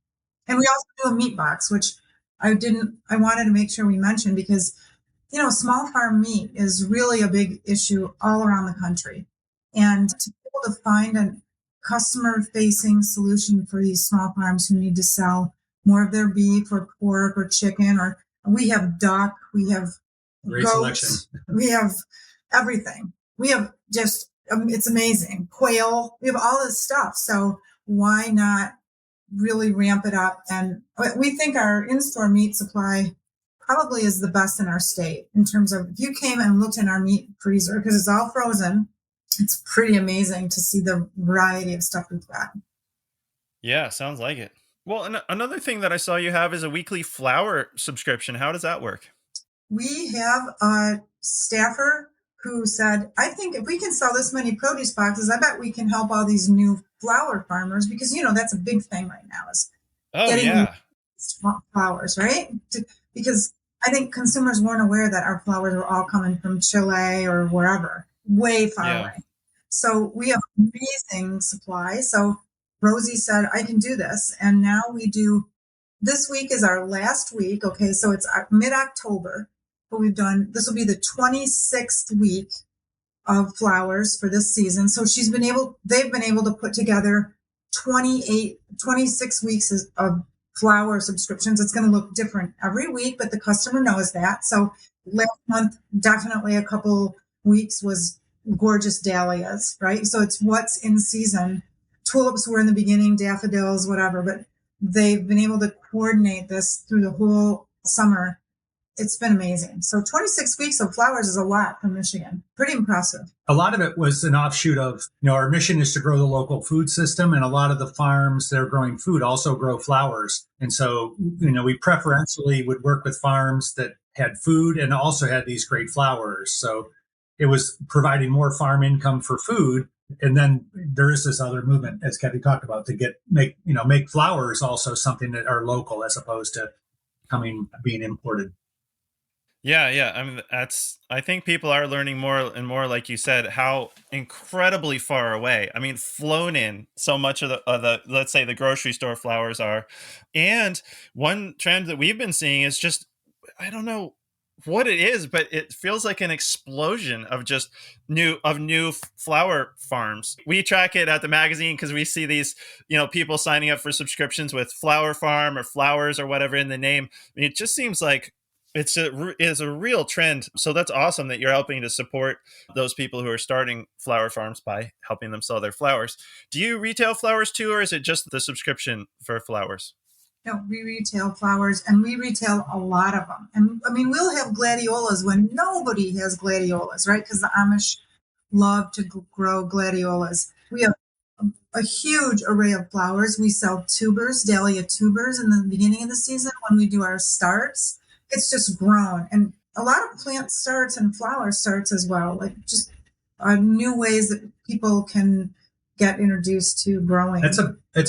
Speaker 3: And we also do a meat box, which I wanted to make sure we mentioned because, small farm meat is really a big issue all around the country. And to be able to find a customer facing solution for these small farms who need to sell more of their beef or pork or chicken, or we have duck, we have
Speaker 2: great
Speaker 3: goats,
Speaker 2: selection.
Speaker 3: We have everything. We have just, it's amazing. Quail, we have all this stuff. So why not really ramp it up? And we think our in-store meat supply probably is the best in our state in terms of, if you came and looked in our meat freezer, because it's all frozen, it's pretty amazing to see the variety of stuff we've got.
Speaker 1: Yeah, sounds like it. Well, another thing that I saw you have is a weekly flour subscription. How does that work?
Speaker 3: We have a staffer who said, I think if we can sell this many produce boxes, I bet we can help all these new flower farmers, because, that's a big thing right now is getting flowers, right? Because I think consumers weren't aware that our flowers were all coming from Chile or wherever, way far away. So we have amazing supply. So Rosie said, I can do this. And now we do, this week is our last week. Okay. So it's mid-October, but this will be the 26th week of flowers for this season. So they've been able to put together 26 weeks of flower subscriptions. It's going to look different every week, but the customer knows that. So last month, definitely a couple weeks was gorgeous dahlias, right? So it's what's in season. Tulips were in the beginning, daffodils, whatever, but they've been able to coordinate this through the whole summer. It's been amazing. So 26 weeks of flowers is a lot for Michigan. Pretty impressive.
Speaker 2: A lot of it was an offshoot of, our mission is to grow the local food system. And a lot of the farms that are growing food also grow flowers. And so, we preferentially would work with farms that had food and also had these great flowers. So it was providing more farm income for food. And then there is this other movement, as Kathy talked about, to make flowers also something that are local as opposed to being imported.
Speaker 1: Yeah. I mean, I think people are learning more and more, like you said, how incredibly far away. I mean, flown in so much of the let's say the grocery store flowers are. And one trend that we've been seeing is just, I don't know what it is, but it feels like an explosion of just new flower farms. We track it at the magazine because we see these, people signing up for subscriptions with Flower Farm or Flowers or whatever in the name. I mean, it just seems like it's a real trend. So that's awesome that you're helping to support those people who are starting flower farms by helping them sell their flowers. Do you retail flowers too, or is it just the subscription for flowers?
Speaker 3: No, we retail flowers, and we retail a lot of them. And I mean, we'll have gladiolas when nobody has gladiolas, right? Because the Amish love to grow gladiolas. We have a huge array of flowers. We sell tubers, dahlia tubers in the beginning of the season when we do our starts. It's just grown, and a lot of plant starts and flower starts as well, like just new ways that people can get introduced to growing.
Speaker 2: It's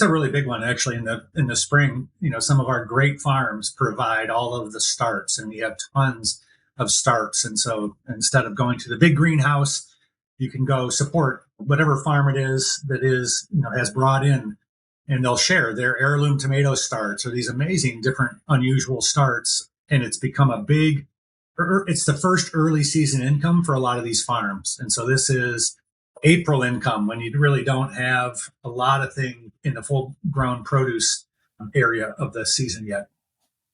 Speaker 2: a really big one, actually. In the spring, some of our great farms provide all of the starts, and we have tons of starts. And so instead of going to the big greenhouse, you can go support whatever farm it is that is, has brought in, and they'll share their heirloom tomato starts or these amazing different unusual starts. And it's become a big, it's the first early season income for a lot of these farms. And so this is April income when you really don't have a lot of thing in the full grown produce area of the season yet.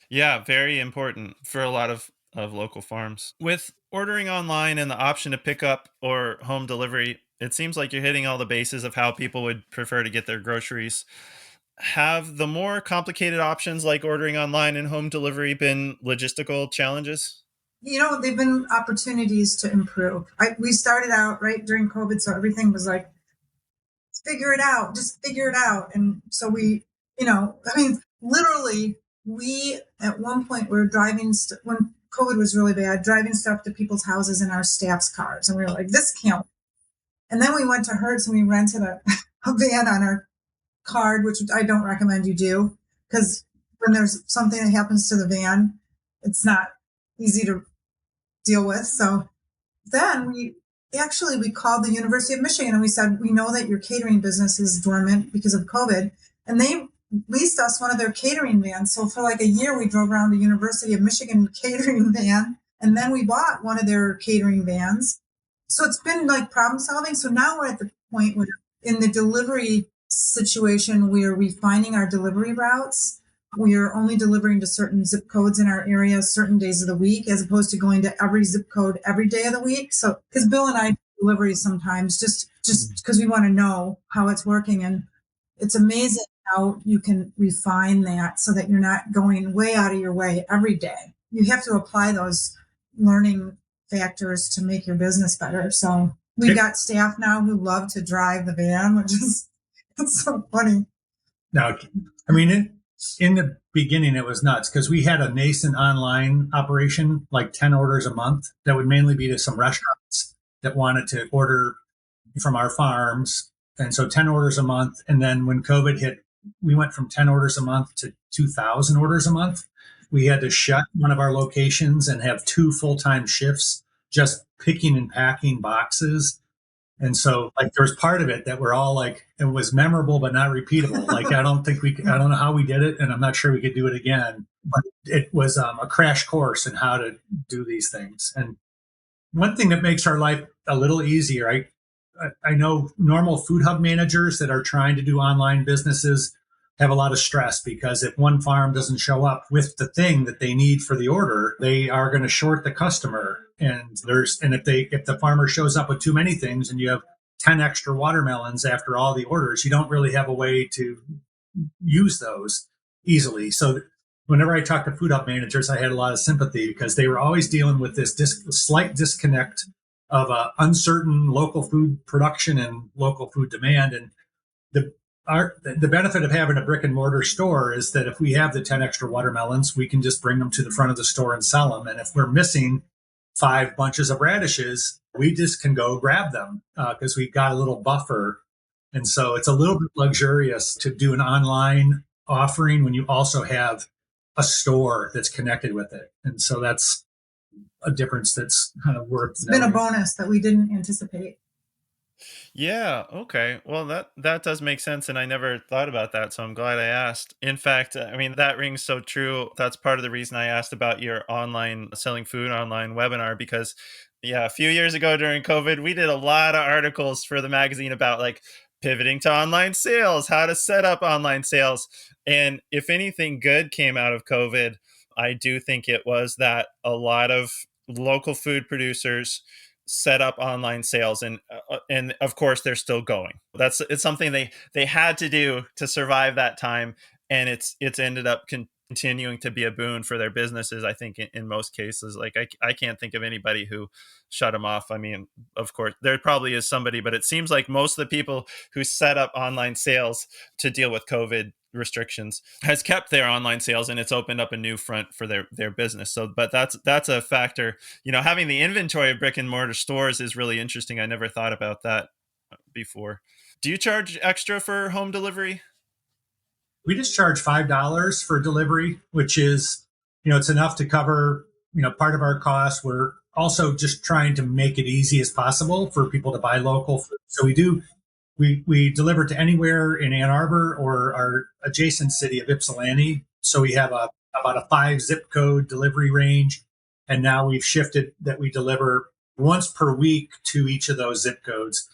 Speaker 1: Yeah, very important for a lot of local farms. With ordering online and the option to pick up or home delivery, it seems like you're hitting all the bases of how people would prefer to get their groceries. Have the more complicated options like ordering online and home delivery been logistical challenges?
Speaker 3: They've been opportunities to improve. We started out right during COVID, so everything was like, figure it out, just figure it out. And so literally, we at one point were driving when COVID was really bad, driving stuff to people's houses in our staff's cars, and we were like, this can't. And then we went to Hertz and we rented a van on our card, which I don't recommend you do, because when there's something that happens to the van, it's not easy to deal with. So then we called the University of Michigan and we said, we know that your catering business is dormant because of COVID. And they leased us one of their catering vans. So for like a year, we drove around the University of Michigan catering van. And then we bought one of their catering vans. So it's been like problem solving. So now we're at the point where in the delivery situation, we're refining our delivery routes. We are only delivering to certain zip codes in our area certain days of the week, as opposed to going to every zip code every day of the week. So, because Bill and I do deliveries sometimes, just because we want to know how it's working, and it's amazing how you can refine that so that you're not going way out of your way every day. You have to apply those learning factors to make your business better. So we've got staff now who love to drive the van, which is it's so funny.
Speaker 2: Now, I mean, in the beginning, it was nuts because we had a nascent online operation, like 10 orders a month, that would mainly be to some restaurants that wanted to order from our farms. And so 10 orders a month. And then when COVID hit, we went from 10 orders a month to 2,000 orders a month. We had to shut one of our locations and have 2 full-time shifts just picking and packing boxes. And so, like, there was part of it that we're all like, it was memorable but not repeatable. Like, I don't know how we did it, and I'm not sure we could do it again. But it was a crash course in how to do these things. And one thing that makes our life a little easier, I know normal food hub managers that are trying to do online businesses have a lot of stress because if one farm doesn't show up with the thing that they need for the order, they are going to short the customer. And if the farmer shows up with too many things and you have 10 extra watermelons after all the orders, you don't really have a way to use those easily. So whenever I talk to food hub managers, I had a lot of sympathy because they were always dealing with this slight disconnect of uncertain local food production and local food demand. And the benefit of having a brick and mortar store is that if we have the 10 extra watermelons, we can just bring them to the front of the store and sell them. And if we're missing 5 bunches of radishes, we just can go grab them because we've got a little buffer. And so it's a little bit luxurious to do an online offering when you also have a store that's connected with it. And so that's a difference that's kind of worth.
Speaker 3: It's been a bonus that we didn't anticipate.
Speaker 1: Yeah, okay. Well, that does make sense, and I never thought about that, so I'm glad I asked. In fact, I mean, that rings so true. That's part of the reason I asked about your online selling food online webinar because yeah, a few years ago during COVID, we did a lot of articles for the magazine about like pivoting to online sales, how to set up online sales. And if anything good came out of COVID, I do think it was that a lot of local food producers set up online sales, and of course they're still going. It's something they had to do to survive that time, and it's ended up continuing to be a boon for their businesses. I think in most cases, like I can't think of anybody who shut them off. I mean, of course there probably is somebody, but it seems like most of the people who set up online sales to deal with COVID restrictions has kept their online sales, and it's opened up a new front for their business. So but that's a factor. Having the inventory of brick and mortar stores is really interesting. I never thought about that before. Do you charge extra for home delivery?
Speaker 2: We just charge $5 for delivery, which is, it's enough to cover part of our costs, we're also just trying to make it easy as possible for people to buy local food. So we deliver to anywhere in Ann Arbor or our adjacent city of Ypsilanti. So we have about a 5 zip code delivery range. And now we've shifted that we deliver once per week to each of those zip codes.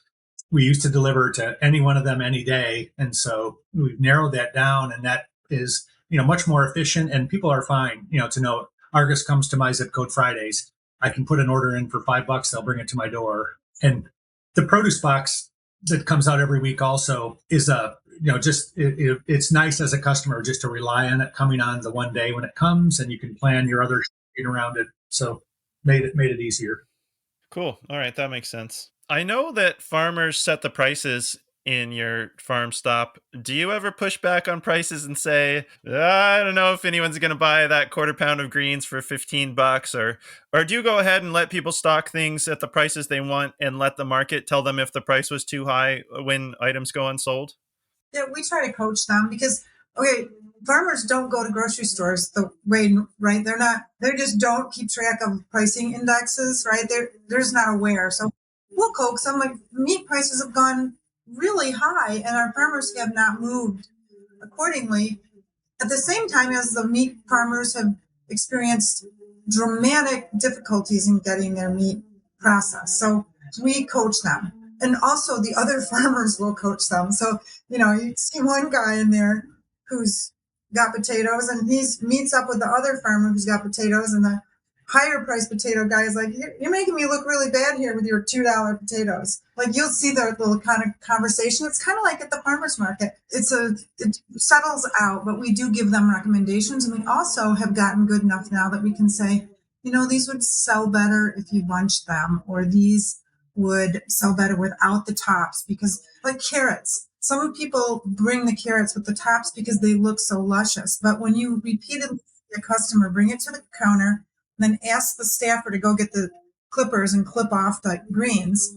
Speaker 2: We used to deliver to any one of them any day. And so we've narrowed that down, and that is, much more efficient, and people are fine, to know Argus comes to my zip code Fridays. I can put an order in for $5. They'll bring it to my door. And the produce box that comes out every week also is it's nice as a customer just to rely on it coming on the one day when it comes, and you can plan your other shopping around it. So made it easier.
Speaker 1: Cool. All right, that makes sense. I know that farmers set the prices in your farm stop. Do you ever push back on prices and say, I don't know if anyone's going to buy that quarter pound of greens for $15, or do you go ahead and let people stock things at the prices they want and let the market tell them if the price was too high when items go unsold?
Speaker 3: Yeah, we try to coach them because, okay, farmers don't go to grocery stores the way, right? They just don't keep track of pricing indexes, right? They're just not aware. So we'll coax them. Like, meat prices have gone really high and our farmers have not moved accordingly. At the same time as the meat farmers have experienced dramatic difficulties in getting their meat processed. So we coach them. And also the other farmers will coach them. So, you see one guy in there who's got potatoes and he meets up with the other farmer who's got potatoes, and the higher priced potato guy is like, you're making me look really bad here with your $2 potatoes. Like, you'll see the little kind of conversation. It's kind of like at the farmer's market. It settles out, but we do give them recommendations. And we also have gotten good enough now that we can say, these would sell better if you bunched them, or these would sell better without the tops, because like carrots, some people bring the carrots with the tops because they look so luscious. But when you repeatedly see a customer bring it to the counter, then ask the staffer to go get the clippers and clip off the greens,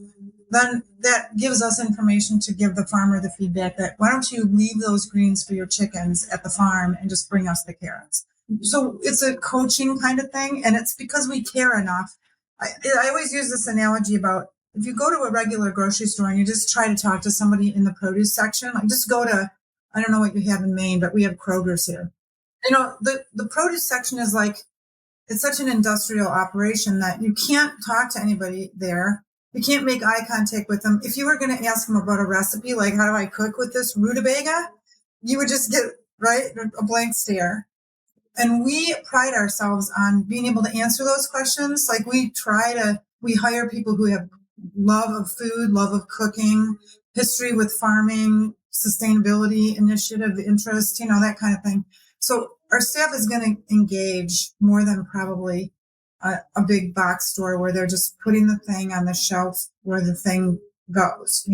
Speaker 3: then that gives us information to give the farmer the feedback that, why don't you leave those greens for your chickens at the farm and just bring us the carrots? So it's a coaching kind of thing. And it's because we care enough. I always use this analogy about, if you go to a regular grocery store and you just try to talk to somebody in the produce section, like just go to, I don't know what you have in Maine, but we have Kroger's here. The produce section is like, it's such an industrial operation that you can't talk to anybody there. You can't make eye contact with them. If you were going to ask them about a recipe, like, how do I cook with this rutabaga? You would just get, right, a blank stare. And we pride ourselves on being able to answer those questions. Like, we hire people who have love of food, love of cooking, history with farming, sustainability, initiative, interest, that kind of thing. So our staff is going to engage more than probably a big box store where they're just putting the thing on the shelf where the thing goes,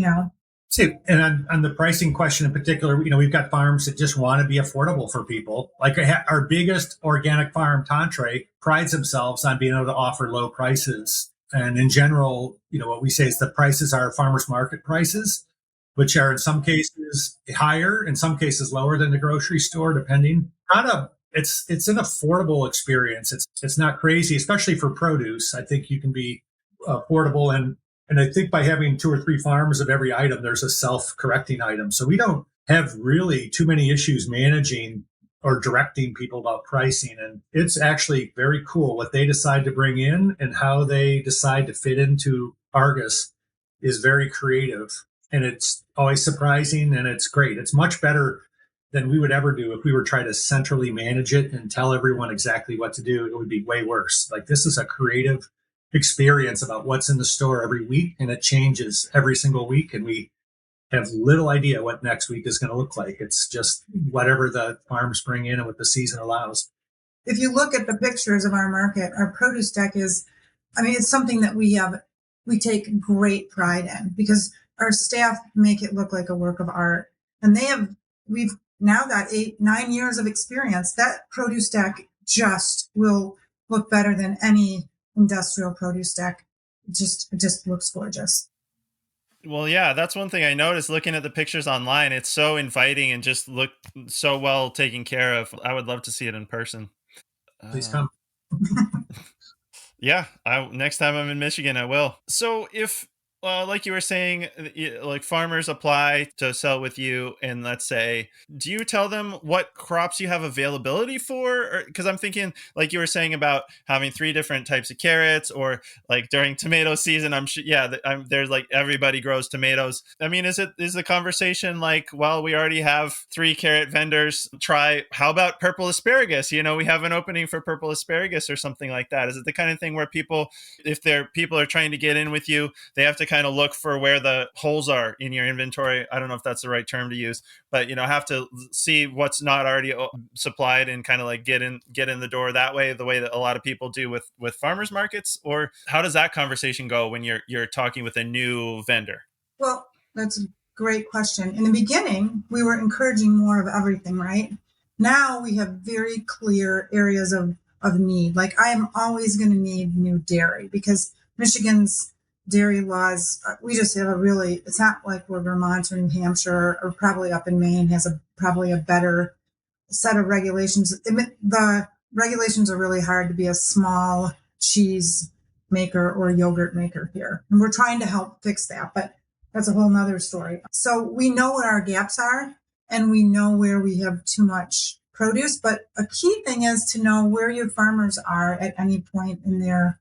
Speaker 2: See, and on the pricing question in particular, we've got farms that just want to be affordable for people. Like our biggest organic farm, Tantre, prides themselves on being able to offer low prices. And in general, what we say is the prices are farmers market prices, which are in some cases higher, in some cases lower than the grocery store, depending. It's an affordable experience. It's not crazy, especially for produce. I think you can be affordable, and I think by having 2 or 3 farms of every item, there's a self-correcting item. So we don't have really too many issues managing or directing people about pricing. And it's actually very cool what they decide to bring in and how they decide to fit into Argus is very creative. And it's always surprising, and it's great. It's much better than we would ever do if we were trying to centrally manage it and tell everyone exactly what to do. It would be way worse. Like, this is a creative experience about what's in the store every week, and it changes every single week, and we have little idea what next week is going to look like. It's just whatever the farms bring in and what the season allows. If you look at the pictures of our market, our produce deck is, it's something that we take great pride in, because our staff make it look like a work of art. And we've now got 8-9 years of experience. That produce deck just will look better than any industrial produce deck. It just looks gorgeous.
Speaker 1: Well, yeah, that's one thing I noticed looking at the pictures online. It's so inviting and just look so well taken care of. I would love to see it in person.
Speaker 2: Please come.
Speaker 1: Yeah, next time I'm in Michigan, I will. So if, like you were saying, like farmers apply to sell with you, and let's say, do you tell them what crops you have availability for? Because I'm thinking, like you were saying about having three different types of carrots, or like during tomato season, I'm sure, yeah, there's like everybody grows tomatoes. I mean, is the conversation like, well, we already have three carrot vendors. How about purple asparagus? We have an opening for purple asparagus or something like that. Is it the kind of thing where people, if people are trying to get in with you, they have to kind of look for where the holes are in your inventory? I don't know if that's the right term to use, but have to see what's not already supplied and kind of like get in the door that way, the way that a lot of people do with farmers markets? Or how does that conversation go when you're talking with a new vendor?
Speaker 3: Well, that's a great question. In the beginning, we were encouraging more of everything, right? Now we have very clear areas of need. Like I am always going to need new dairy because Michigan's dairy laws, we just have it's not like we're Vermont or New Hampshire or probably up in Maine has probably a better set of regulations. The regulations are really hard to be a small cheese maker or yogurt maker here. And we're trying to help fix that, but that's a whole nother story. So we know what our gaps are and we know where we have too much produce. But a key thing is to know where your farmers are at any point in their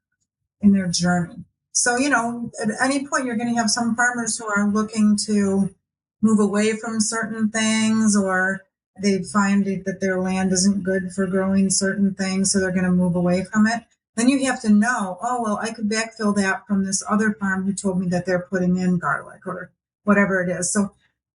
Speaker 3: journey. So, at any point you're going to have some farmers who are looking to move away from certain things, or they find that their land isn't good for growing certain things, so they're going to move away from it. Then you have to know, oh, well, I could backfill that from this other farm who told me that they're putting in garlic or whatever it is. So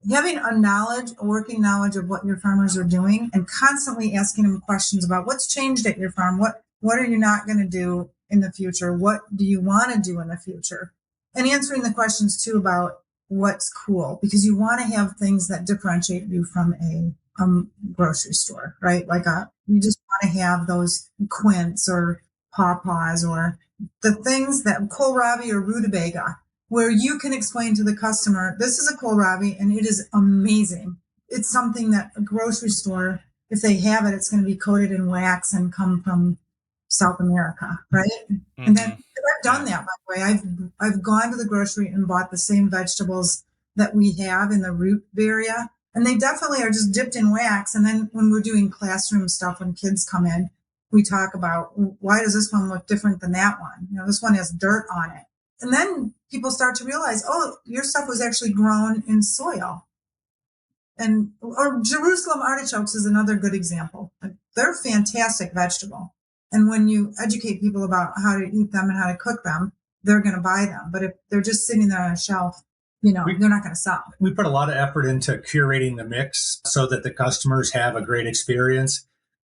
Speaker 3: having a working knowledge of what your farmers are doing and constantly asking them questions about what's changed at your farm, what are you not going to do in the future? What do you want to do in the future? And answering the questions too about what's cool, because you want to have things that differentiate you from a grocery store, right? You just want to have those quints or pawpaws or the things that kohlrabi or rutabaga, where you can explain to the customer, this is a kohlrabi and it is amazing. It's something that a grocery store, if they have it, it's going to be coated in wax and come from South America, right? Mm-hmm. And then I've done that, by the way. I've gone to the grocery and bought the same vegetables that we have in the root area, and they definitely are just dipped in wax. And then when we're doing classroom stuff, when kids come in, we talk about, why does this one look different than that one? This one has dirt on it. And then people start to realize, oh, your stuff was actually grown in soil. Or Jerusalem artichokes is another good example. They're a fantastic vegetable. And when you educate people about how to eat them and how to cook them, they're going to buy them. But if they're just sitting there on a shelf, they're not going to sell.
Speaker 2: We put a lot of effort into curating the mix so that the customers have a great experience.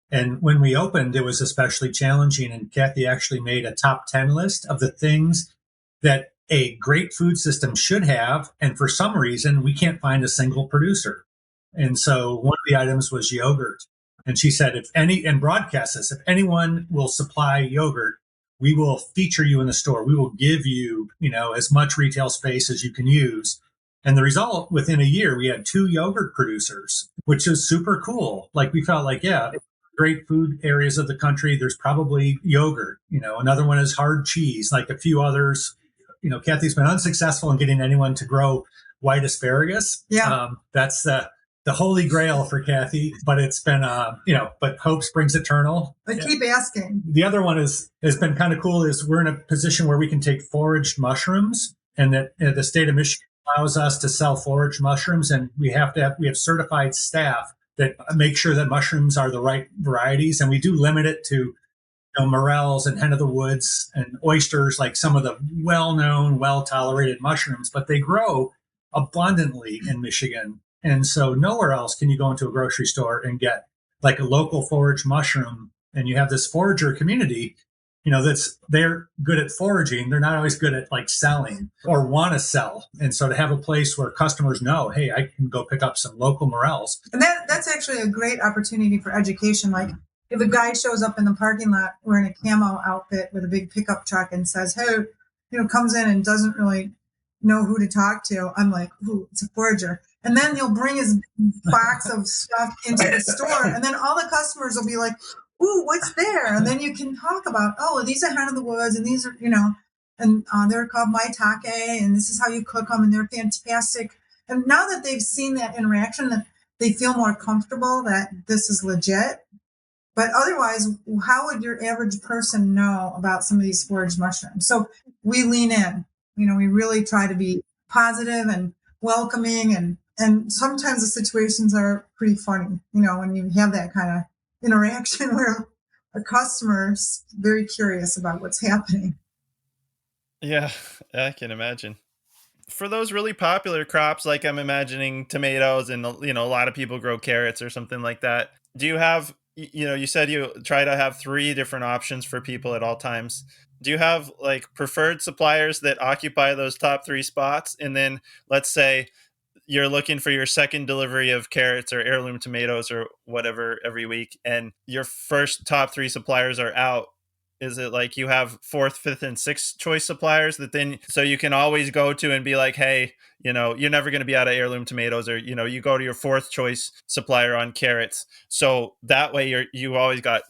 Speaker 2: And when we opened, it was especially challenging. And Kathy actually made a top 10 list of the things that a great food system should have. And for some reason, we can't find a single producer. And so one of the items was yogurt. And she said, and broadcast this, if anyone will supply yogurt, we will feature you in the store. We will give you, as much retail space as you can use. And the result, within a year, we had 2 yogurt producers, which is super cool. Like we felt like, yeah, great food areas of the country, there's probably yogurt. Another one is hard cheese, like a few others. Kathy's been unsuccessful in getting anyone to grow white asparagus.
Speaker 3: Yeah.
Speaker 2: That's the holy grail for Kathy, but it's been, but hope springs eternal.
Speaker 3: I keep asking.
Speaker 2: The other one has been kind of cool is we're in a position where we can take foraged mushrooms, and that the state of Michigan allows us to sell foraged mushrooms. And we have certified staff that make sure that mushrooms are the right varieties. And we do limit it to morels and hen of the woods and oysters, like some of the well-known, well-tolerated mushrooms, but they grow abundantly in Michigan. And so nowhere else can you go into a grocery store and get like a local forage mushroom. And you have this forager community, they're good at foraging. They're not always good at like selling or want to sell. And so to have a place where customers know, hey, I can go pick up some local morels.
Speaker 3: And that's actually a great opportunity for education. Like if a guy shows up in the parking lot wearing a camo outfit with a big pickup truck and says, hey, comes in and doesn't really know who to talk to, I'm like, ooh, it's a forager. And then he'll bring his box of stuff into the store. And then all the customers will be like, ooh, what's there? And then you can talk about, oh, these are Hen of the Woods, and these are, and they're called maitake, and this is how you cook them, and they're fantastic. And now that they've seen that interaction, that they feel more comfortable that this is legit. But otherwise, how would your average person know about some of these foraged mushrooms? So we lean in. We really try to be positive and welcoming, and sometimes the situations are pretty funny. When you have that kind of interaction where a customer's very curious about what's happening.
Speaker 1: Yeah, I can imagine. For those really popular crops, like I'm imagining tomatoes and a lot of people grow carrots or something like that. Do you have you said you try to have three different options for people at all times. Do you have like preferred suppliers that occupy those top three spots? And then let's say you're looking for your second delivery of carrots or heirloom tomatoes or whatever every week, and your first top three suppliers are out. Is it like you have fourth, fifth, and sixth choice suppliers that then so you can always go to and be like, hey, you're never going to be out of heirloom tomatoes, or you go to your fourth choice supplier on carrots. So that way you always got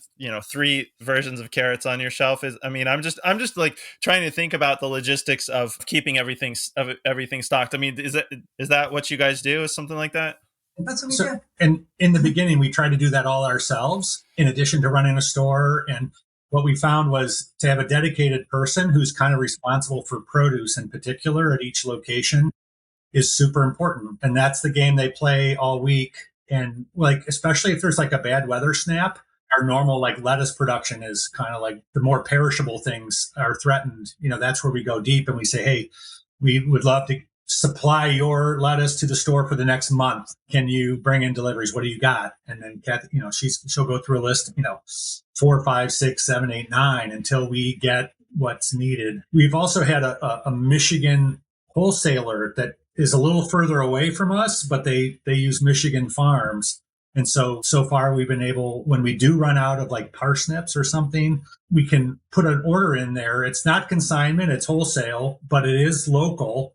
Speaker 1: three versions of carrots on your shelf. I'm just like trying to think about the logistics of keeping everything stocked. I mean, is that what you guys do? Is something like that?
Speaker 3: That's what we do.
Speaker 2: And in the beginning, we tried to do that all ourselves, in addition to running a store. And what we found was to have a dedicated person who's kind of responsible for produce in particular at each location is super important. And that's the game they play all week. And like, especially if there's like a bad weather snap, our normal like lettuce production is kind of like the more perishable things are threatened. That's where we go deep and we say, hey, we would love to supply your lettuce to the store for the next month. Can you bring in deliveries? What do you got? And then Kathy, she'll go through a list, 4, 5, 6, 7, 8, 9 until we get what's needed. We've also had a Michigan wholesaler that is a little further away from us, but they use Michigan farms. And so far we've been able, when we do run out of like parsnips or something, we can put an order in there. It's not consignment, it's wholesale, but it is local.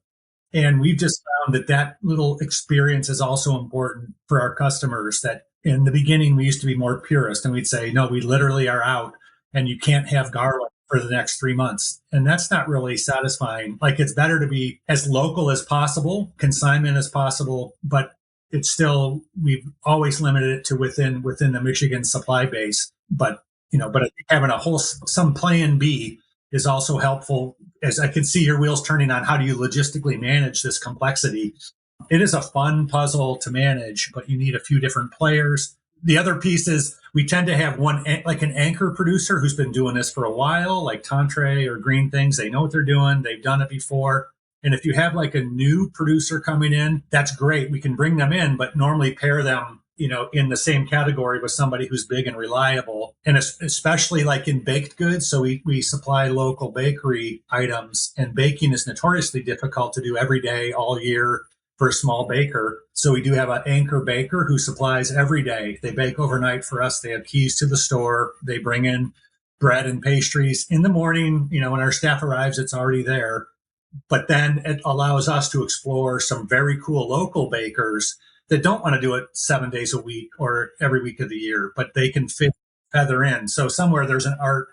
Speaker 2: And we've just found that little experience is also important for our customers. That in the beginning, we used to be more purist and we'd say, no, we literally are out and you can't have garlic for the next 3 months. And that's not really satisfying. Like it's better to be as local as possible, consignment as possible, but it's still, we've always limited it to within the Michigan supply base. But I think having some plan B is also helpful, as I can see your wheels turning on how do you logistically manage this complexity. It is a fun puzzle to manage, but you need a few different players. The other piece is we tend to have one, like an anchor producer who's been doing this for a while, like Tantre or Green Things. They know what they're doing. They've done it before. And if you have like a new producer coming in, that's great. We can bring them in, but normally pair them in the same category with somebody who's big and reliable. And especially like in baked goods. So we supply local bakery items, and baking is notoriously difficult to do every day, all year for a small baker. So we do have an anchor baker who supplies every day. They bake overnight for us. They have keys to the store. They bring in bread and pastries in the morning. When our staff arrives, it's already there. But then it allows us to explore some very cool local bakers that don't want to do it 7 days a week or every week of the year, but they can feather in. So somewhere there's an art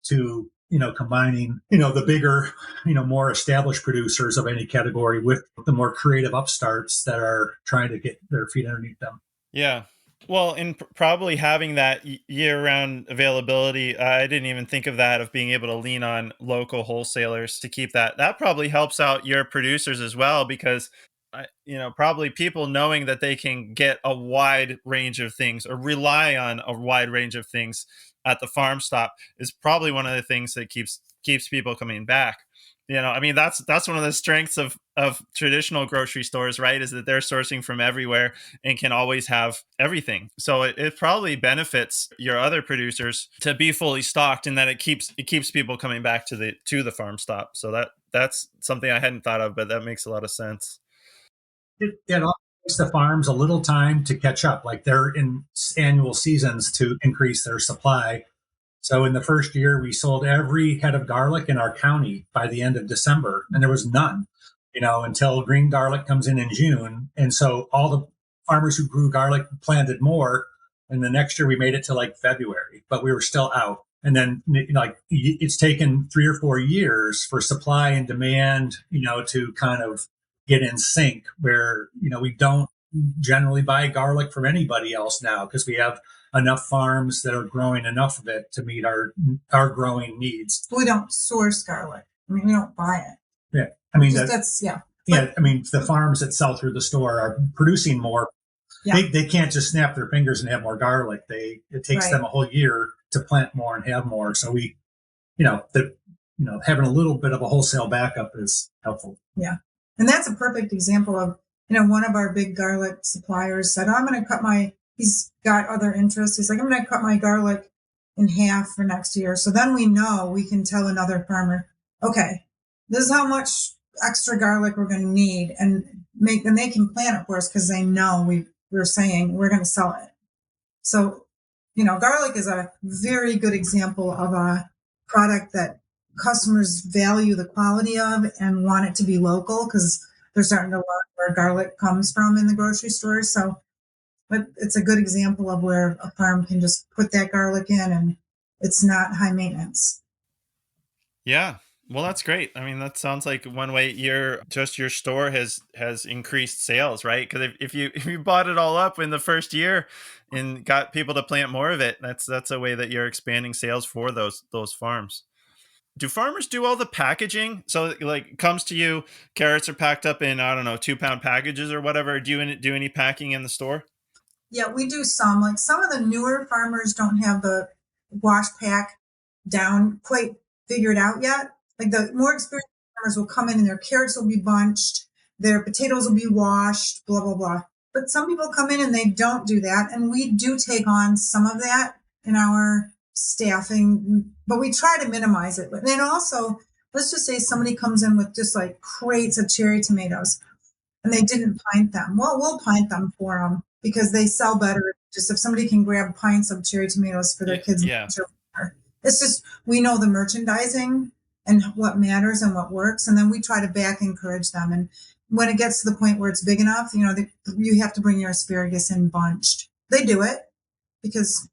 Speaker 2: to, combining, the bigger, more established producers of any category with the more creative upstarts that are trying to get their feet underneath them.
Speaker 1: Yeah. Well, and probably having that year-round availability, I didn't even think of that, of being able to lean on local wholesalers to keep that. That probably helps out your producers as well, because probably people knowing that they can get a wide range of things or rely on a wide range of things at the farm stop is probably one of the things that keeps people coming back. That's one of the strengths of traditional grocery stores, right? Is that they're sourcing from everywhere and can always have everything. So it probably benefits your other producers to be fully stocked, and that it keeps people coming back to the farm stop. So that's something I hadn't thought of, but that makes a lot of sense.
Speaker 2: It also takes the farms a little time to catch up. Like they're in annual seasons to increase their supply. So in the first year, we sold every head of garlic in our county by the end of December, and there was none, until green garlic comes in June. And so all the farmers who grew garlic planted more. And the next year we made it to like February, but we were still out. And then like it's taken 3 or 4 years for supply and demand, to kind of get in sync where, we don't generally buy garlic from anybody else now because we have enough farms that are growing enough of it to meet our growing needs.
Speaker 3: We don't source garlic. I mean, we don't buy it.
Speaker 2: Yeah. I mean,
Speaker 3: that's, yeah.
Speaker 2: Yeah. I mean, the farms that sell through the store are producing more. Yeah. They can't just snap their fingers and have more garlic. It takes them a whole year to plant more and have more. So we, having a little bit of a wholesale backup is helpful.
Speaker 3: Yeah. And that's a perfect example of, one of our big garlic suppliers said, I'm going to cut he's got other interests. He's like, I'm going to cut my garlic in half for next year. So then we know we can tell another farmer, okay, this is how much extra garlic we're going to need, and they can plan it for us because they know we're saying we're going to sell it. So, garlic is a very good example of a product that customers value the quality of and want it to be local because they're starting to learn where garlic comes from in the grocery store. So, but it's a good example of where a farm can just put that garlic in and it's not high maintenance.
Speaker 1: Yeah. Well, that's great. I mean, that sounds like one way your store has increased sales, right? Because if you bought it all up in the first year and got people to plant more of it, that's a way that you're expanding sales for those farms. Do farmers do all the packaging? So like it comes to you, carrots are packed up in, I don't know, 2-pound packages or whatever. Do you do any packing in the store?
Speaker 3: Yeah, we do some. Like some of the newer farmers don't have the wash pack down quite figured out yet. Like the more experienced farmers will come in and their carrots will be bunched, their potatoes will be washed, blah, blah, blah. But some people come in and they don't do that. And we do take on some of that in our staffing, but we try to minimize it. But then also, let's just say somebody comes in with just like crates of cherry tomatoes and they didn't pint them. Well, we'll pint them for them because they sell better. Just if somebody can grab pints of cherry tomatoes for their kids.
Speaker 1: Yeah.
Speaker 3: It's just, we know the merchandising and what matters and what works. And then we try to back encourage them. And when it gets to the point where it's big enough, you have to bring your asparagus in bunched. They do it because,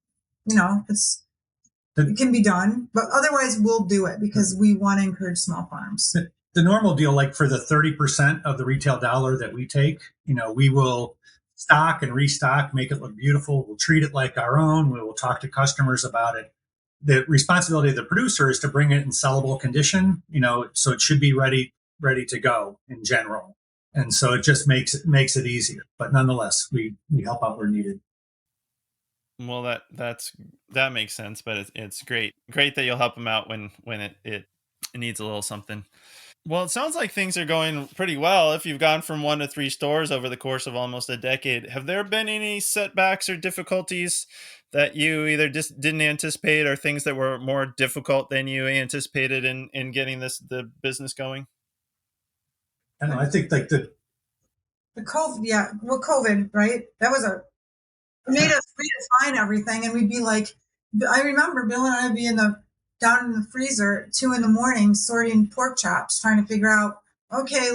Speaker 3: it can be done, but otherwise we'll do it because we want to encourage small farms.
Speaker 2: The normal deal, like for the 30% of the retail dollar that we take, we will stock and restock, make it look beautiful. We'll treat it like our own. We will talk to customers about it. The responsibility of the producer is to bring it in sellable condition, so it should be ready to go in general. And so it just makes it easier. But nonetheless, we help out where needed.
Speaker 1: Well, that makes sense, but it's great that you'll help them out when it needs a little something. Well, it sounds like things are going pretty well. If you've gone from 1 to 3 stores over the course of almost a decade, have there been any setbacks or difficulties that you either just didn't anticipate or things that were more difficult than you anticipated in getting the business going?
Speaker 2: I don't know. I think like the
Speaker 3: COVID, yeah. Well, COVID, right? That was it made us redefine everything. And we'd be like, I remember Bill and I would be down in the freezer at 2 a.m. sorting pork chops, trying to figure out, okay,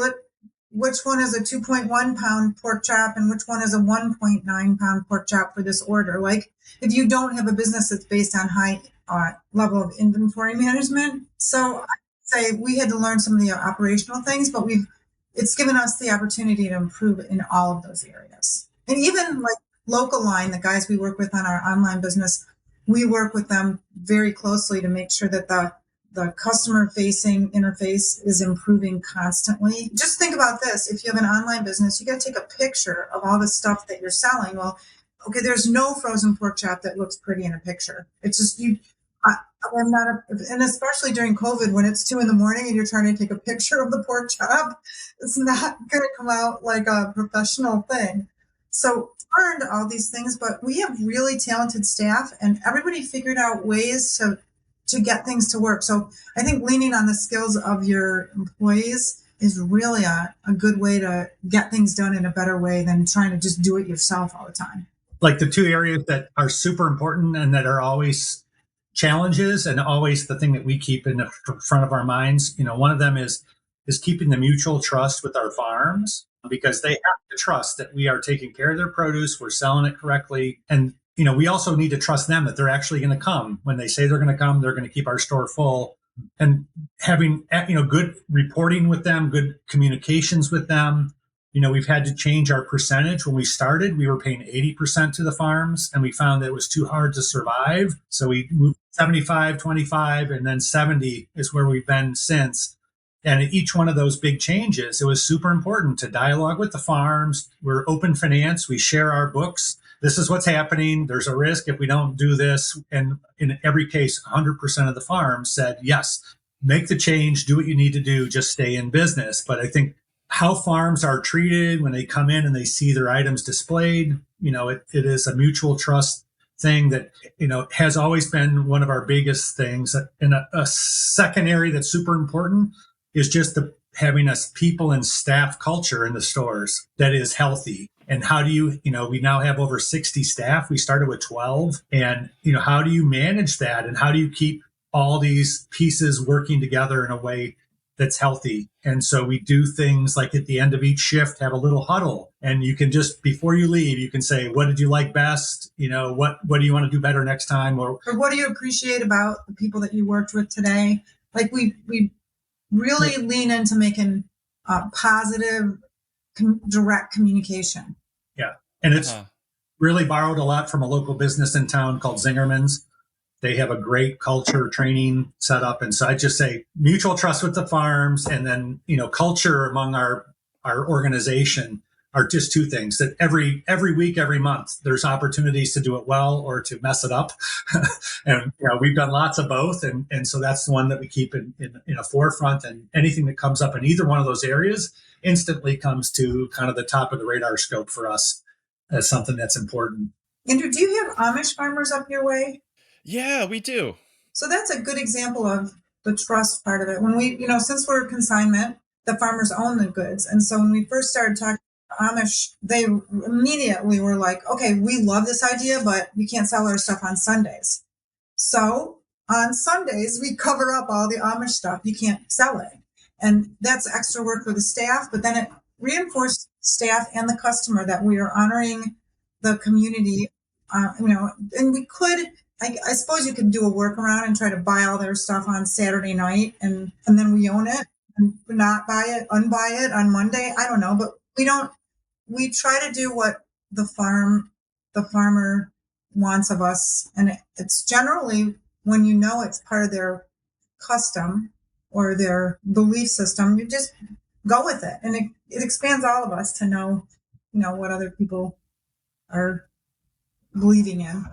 Speaker 3: which one is a 2.1 pound pork chop and which one is a 1.9 pound pork chop for this order. Like if you don't have a business that's based on high level of inventory management. So I'd say we had to learn some of the operational things, but it's given us the opportunity to improve in all of those areas. And even like Local Line, the guys we work with on our online business, we work with them very closely to make sure that the customer-facing interface is improving constantly. Just think about this. If you have an online business, you got to take a picture of all the stuff that you're selling. Well, okay, there's no frozen pork chop that looks pretty in a picture. It's just I'm not, and especially during COVID when it's 2 a.m. and you're trying to take a picture of the pork chop, it's not going to come out like a professional thing. So learned all these things, but we have really talented staff and everybody figured out ways to get things to work. So I think leaning on the skills of your employees is really a good way to get things done in a better way than trying to just do it yourself all the time.
Speaker 2: Like the 2 areas that are super important and that are always challenges and always the thing that we keep in the front of our minds. One of them is keeping the mutual trust with our farms because they have to trust that we are taking care of their produce, we're selling it correctly, and we also need to trust them that they're actually going to come. When they say they're going to come, they're going to keep our store full. And having, good reporting with them, good communications with them. We've had to change our percentage. When we started, we were paying 80% to the farms, and we found that it was too hard to survive. So we moved 75, 25, and then 70 is where we've been since. And at each one of those big changes, it was super important to dialogue with the farms. We're open finance. We share our books. This is what's happening. There's a risk if we don't do this. And in every case, 100% of the farms said, yes, make the change, do what you need to do, just stay in business. But I think how farms are treated when they come in and they see their items displayed, it is a mutual trust thing that, has always been one of our biggest things. And a second area that's super important is just having a people and staff culture in the stores that is healthy. And how do you, we now have over 60 staff. We started with 12. And, how do you manage that? And how do you keep all these pieces working together in a way that's healthy? And so we do things like at the end of each shift, have a little huddle. And you can just, before you leave, you can say, what did you like best? What do you want to do better next time? Or
Speaker 3: what do you appreciate about the people that you worked with today? Like we really lean into making positive, direct communication.
Speaker 2: Yeah. And it's really borrowed a lot from a local business in town called Zingerman's. They have a great culture training set up. And so I just say mutual trust with the farms, and then, culture among our organization are just two things that every week, every month, there's opportunities to do it well or to mess it up. And we've done lots of both. And so that's the one that we keep in a forefront, and anything that comes up in either one of those areas instantly comes to kind of the top of the radar scope for us as something that's important.
Speaker 3: Andrew, do you have Amish farmers up your way?
Speaker 1: Yeah, we do.
Speaker 3: So that's a good example of the trust part of it. When we, since we're consignment, the farmers own the goods. And so when we first started talking to Amish, they immediately were like, okay, we love this idea, but we can't sell our stuff on Sundays. So on Sundays, we cover up all the Amish stuff. You can't sell it. And that's extra work for the staff, but then it reinforced staff and the customer that we are honoring the community, and we could, I suppose you could do a workaround and try to buy all their stuff on Saturday night and then we own it and not unbuy it on Monday. I don't know, but we try to do what the farmer wants of us. And it's generally when it's part of their custom or their belief system, you just go with it. And it expands all of us to know, what other people are believing in.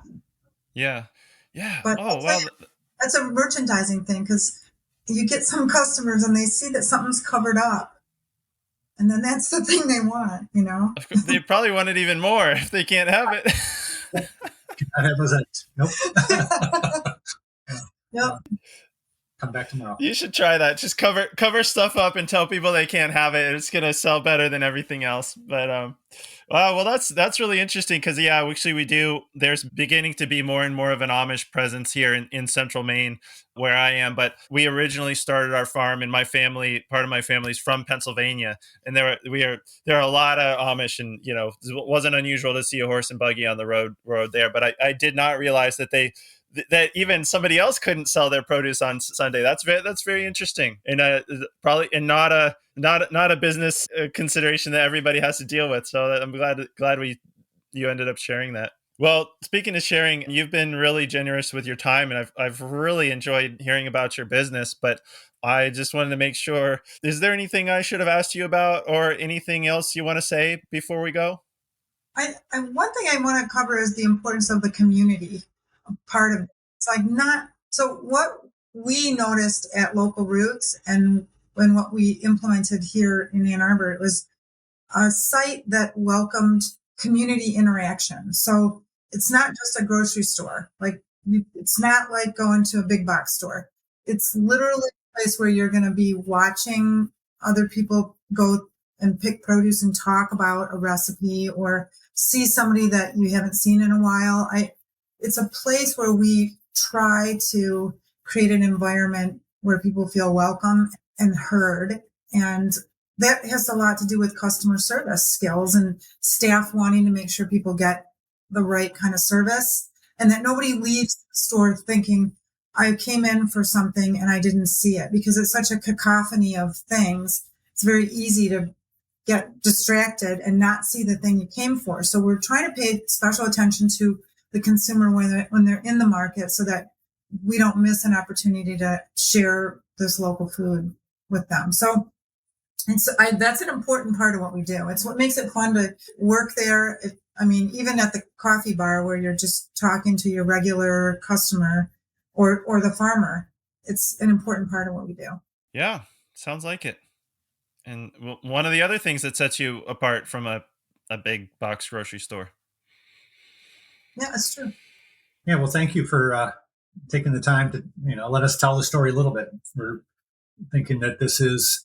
Speaker 1: Yeah. Yeah.
Speaker 3: But that's a merchandising thing, because you get some customers and they see that something's covered up, and then that's the thing they want,
Speaker 1: Of course, they probably want it even more if they can't have it.
Speaker 2: Can't have those. Nope.
Speaker 3: Yep.
Speaker 2: Come back tomorrow.
Speaker 1: You should try that. Just cover stuff up and tell people they can't have it. It's gonna sell better than everything else. But well, that's really interesting, because actually we do. There's beginning to be more and more of an Amish presence here in Central Maine, where I am. But we originally started our farm, and part of my family's from Pennsylvania, and there are a lot of Amish, and it wasn't unusual to see a horse and buggy on the road there. But I did not realize that that even somebody else couldn't sell their produce on Sunday. That's very interesting, and probably not a business consideration that everybody has to deal with. So I'm glad you ended up sharing that. Well, speaking of sharing, you've been really generous with your time, and I've really enjoyed hearing about your business. But I just wanted to make sure: is there anything I should have asked you about, or anything else you want to say before we go?
Speaker 3: One thing I want to cover is the importance of the community part of it. It's like so what we noticed at Local Roots and when what we implemented here in Ann Arbor, it was a site that welcomed community interaction. So it's not just a grocery store. Like it's not like going to a big box store. It's literally a place where you're going to be watching other people go and pick produce and talk about a recipe, or see somebody that you haven't seen in a while. It's a place where we try to create an environment where people feel welcome and heard. And that has a lot to do with customer service skills and staff wanting to make sure people get the right kind of service, and that nobody leaves the store thinking, I came in for something and I didn't see it, because it's such a cacophony of things. It's very easy to get distracted and not see the thing you came for. So we're trying to pay special attention to the consumer when they're in the market, so that we don't miss an opportunity to share this local food with them. So that's an important part of what we do. It's what makes it fun to work there. Even at the coffee bar where you're just talking to your regular customer or the farmer, it's an important part of what we do.
Speaker 1: Yeah, sounds like it. And one of the other things that sets you apart from a big box grocery store.
Speaker 3: Yeah, that's true.
Speaker 2: Yeah, well, thank you for taking the time to let us tell the story a little bit. We're thinking that this is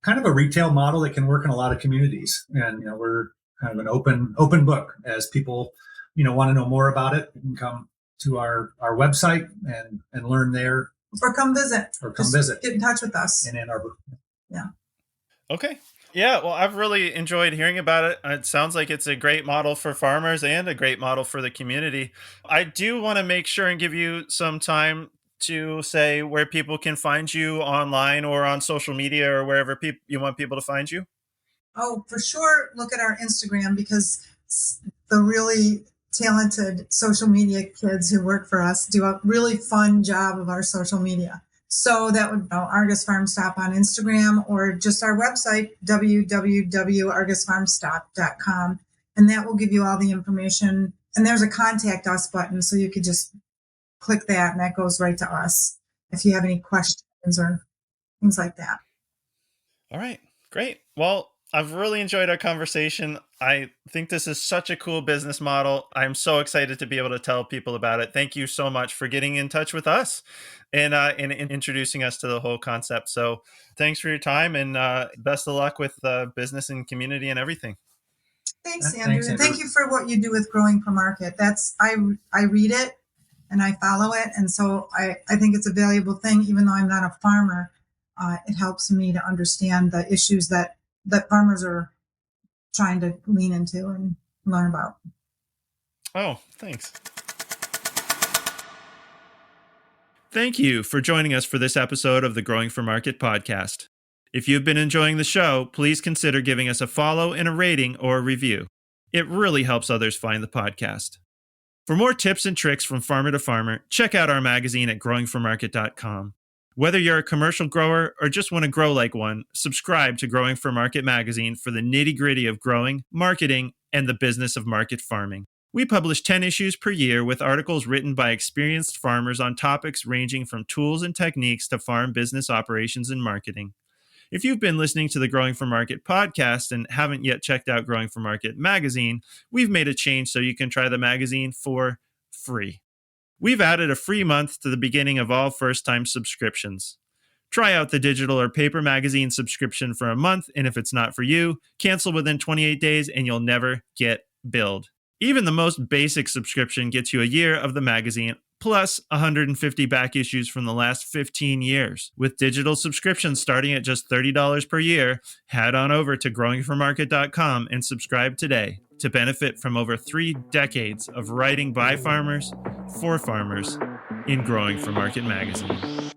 Speaker 2: kind of a retail model that can work in a lot of communities, and we're kind of an open book. As people want to know more about it, you can come to our website and learn there,
Speaker 3: or come visit, get in touch with us
Speaker 2: in Ann Arbor.
Speaker 3: Yeah.
Speaker 1: Okay. Yeah, well, I've really enjoyed hearing about it. It sounds like it's a great model for farmers and a great model for the community. I do want to make sure and give you some time to say where people can find you online or on social media or wherever you want people to find you.
Speaker 3: Oh, for sure. Look at our Instagram, because the really talented social media kids who work for us do a really fun job of our social media. So that would be Argus Farm Stop on Instagram, or just our website, www.argusfarmstop.com. And that will give you all the information. And there's a contact us button, so you could just click that and that goes right to us if you have any questions or things like that.
Speaker 1: All right, great. Well, I've really enjoyed our conversation. I think this is such a cool business model. I'm so excited to be able to tell people about it. Thank you so much for getting in touch with us and introducing us to the whole concept. So thanks for your time, and best of luck with business and community and everything.
Speaker 3: Thanks, Andrew. And thank you for what you do with Growing for Market. I read it and I follow it. And so I think it's a valuable thing, even though I'm not a farmer. It helps me to understand the issues that farmers are trying to lean into and learn about.
Speaker 1: Oh, thanks. Thank you for joining us for this episode of the Growing for Market podcast. If you've been enjoying the show, please consider giving us a follow and a rating or a review. It really helps others find the podcast. For more tips and tricks from farmer to farmer, check out our magazine at growingformarket.com. Whether you're a commercial grower or just want to grow like one, subscribe to Growing for Market magazine for the nitty-gritty of growing, marketing, and the business of market farming. We publish 10 issues per year with articles written by experienced farmers on topics ranging from tools and techniques to farm business operations and marketing. If you've been listening to the Growing for Market podcast and haven't yet checked out Growing for Market magazine, we've made a change so you can try the magazine for free. We've added a free month to the beginning of all first-time subscriptions. Try out the digital or paper magazine subscription for a month, and if it's not for you, cancel within 28 days and you'll never get billed. Even the most basic subscription gets you a year of the magazine, plus 150 back issues from the last 15 years. With digital subscriptions starting at just $30 per year, head on over to growingformarket.com and subscribe today to benefit from over 3 decades of writing by farmers, for farmers, in Growing for Market magazine.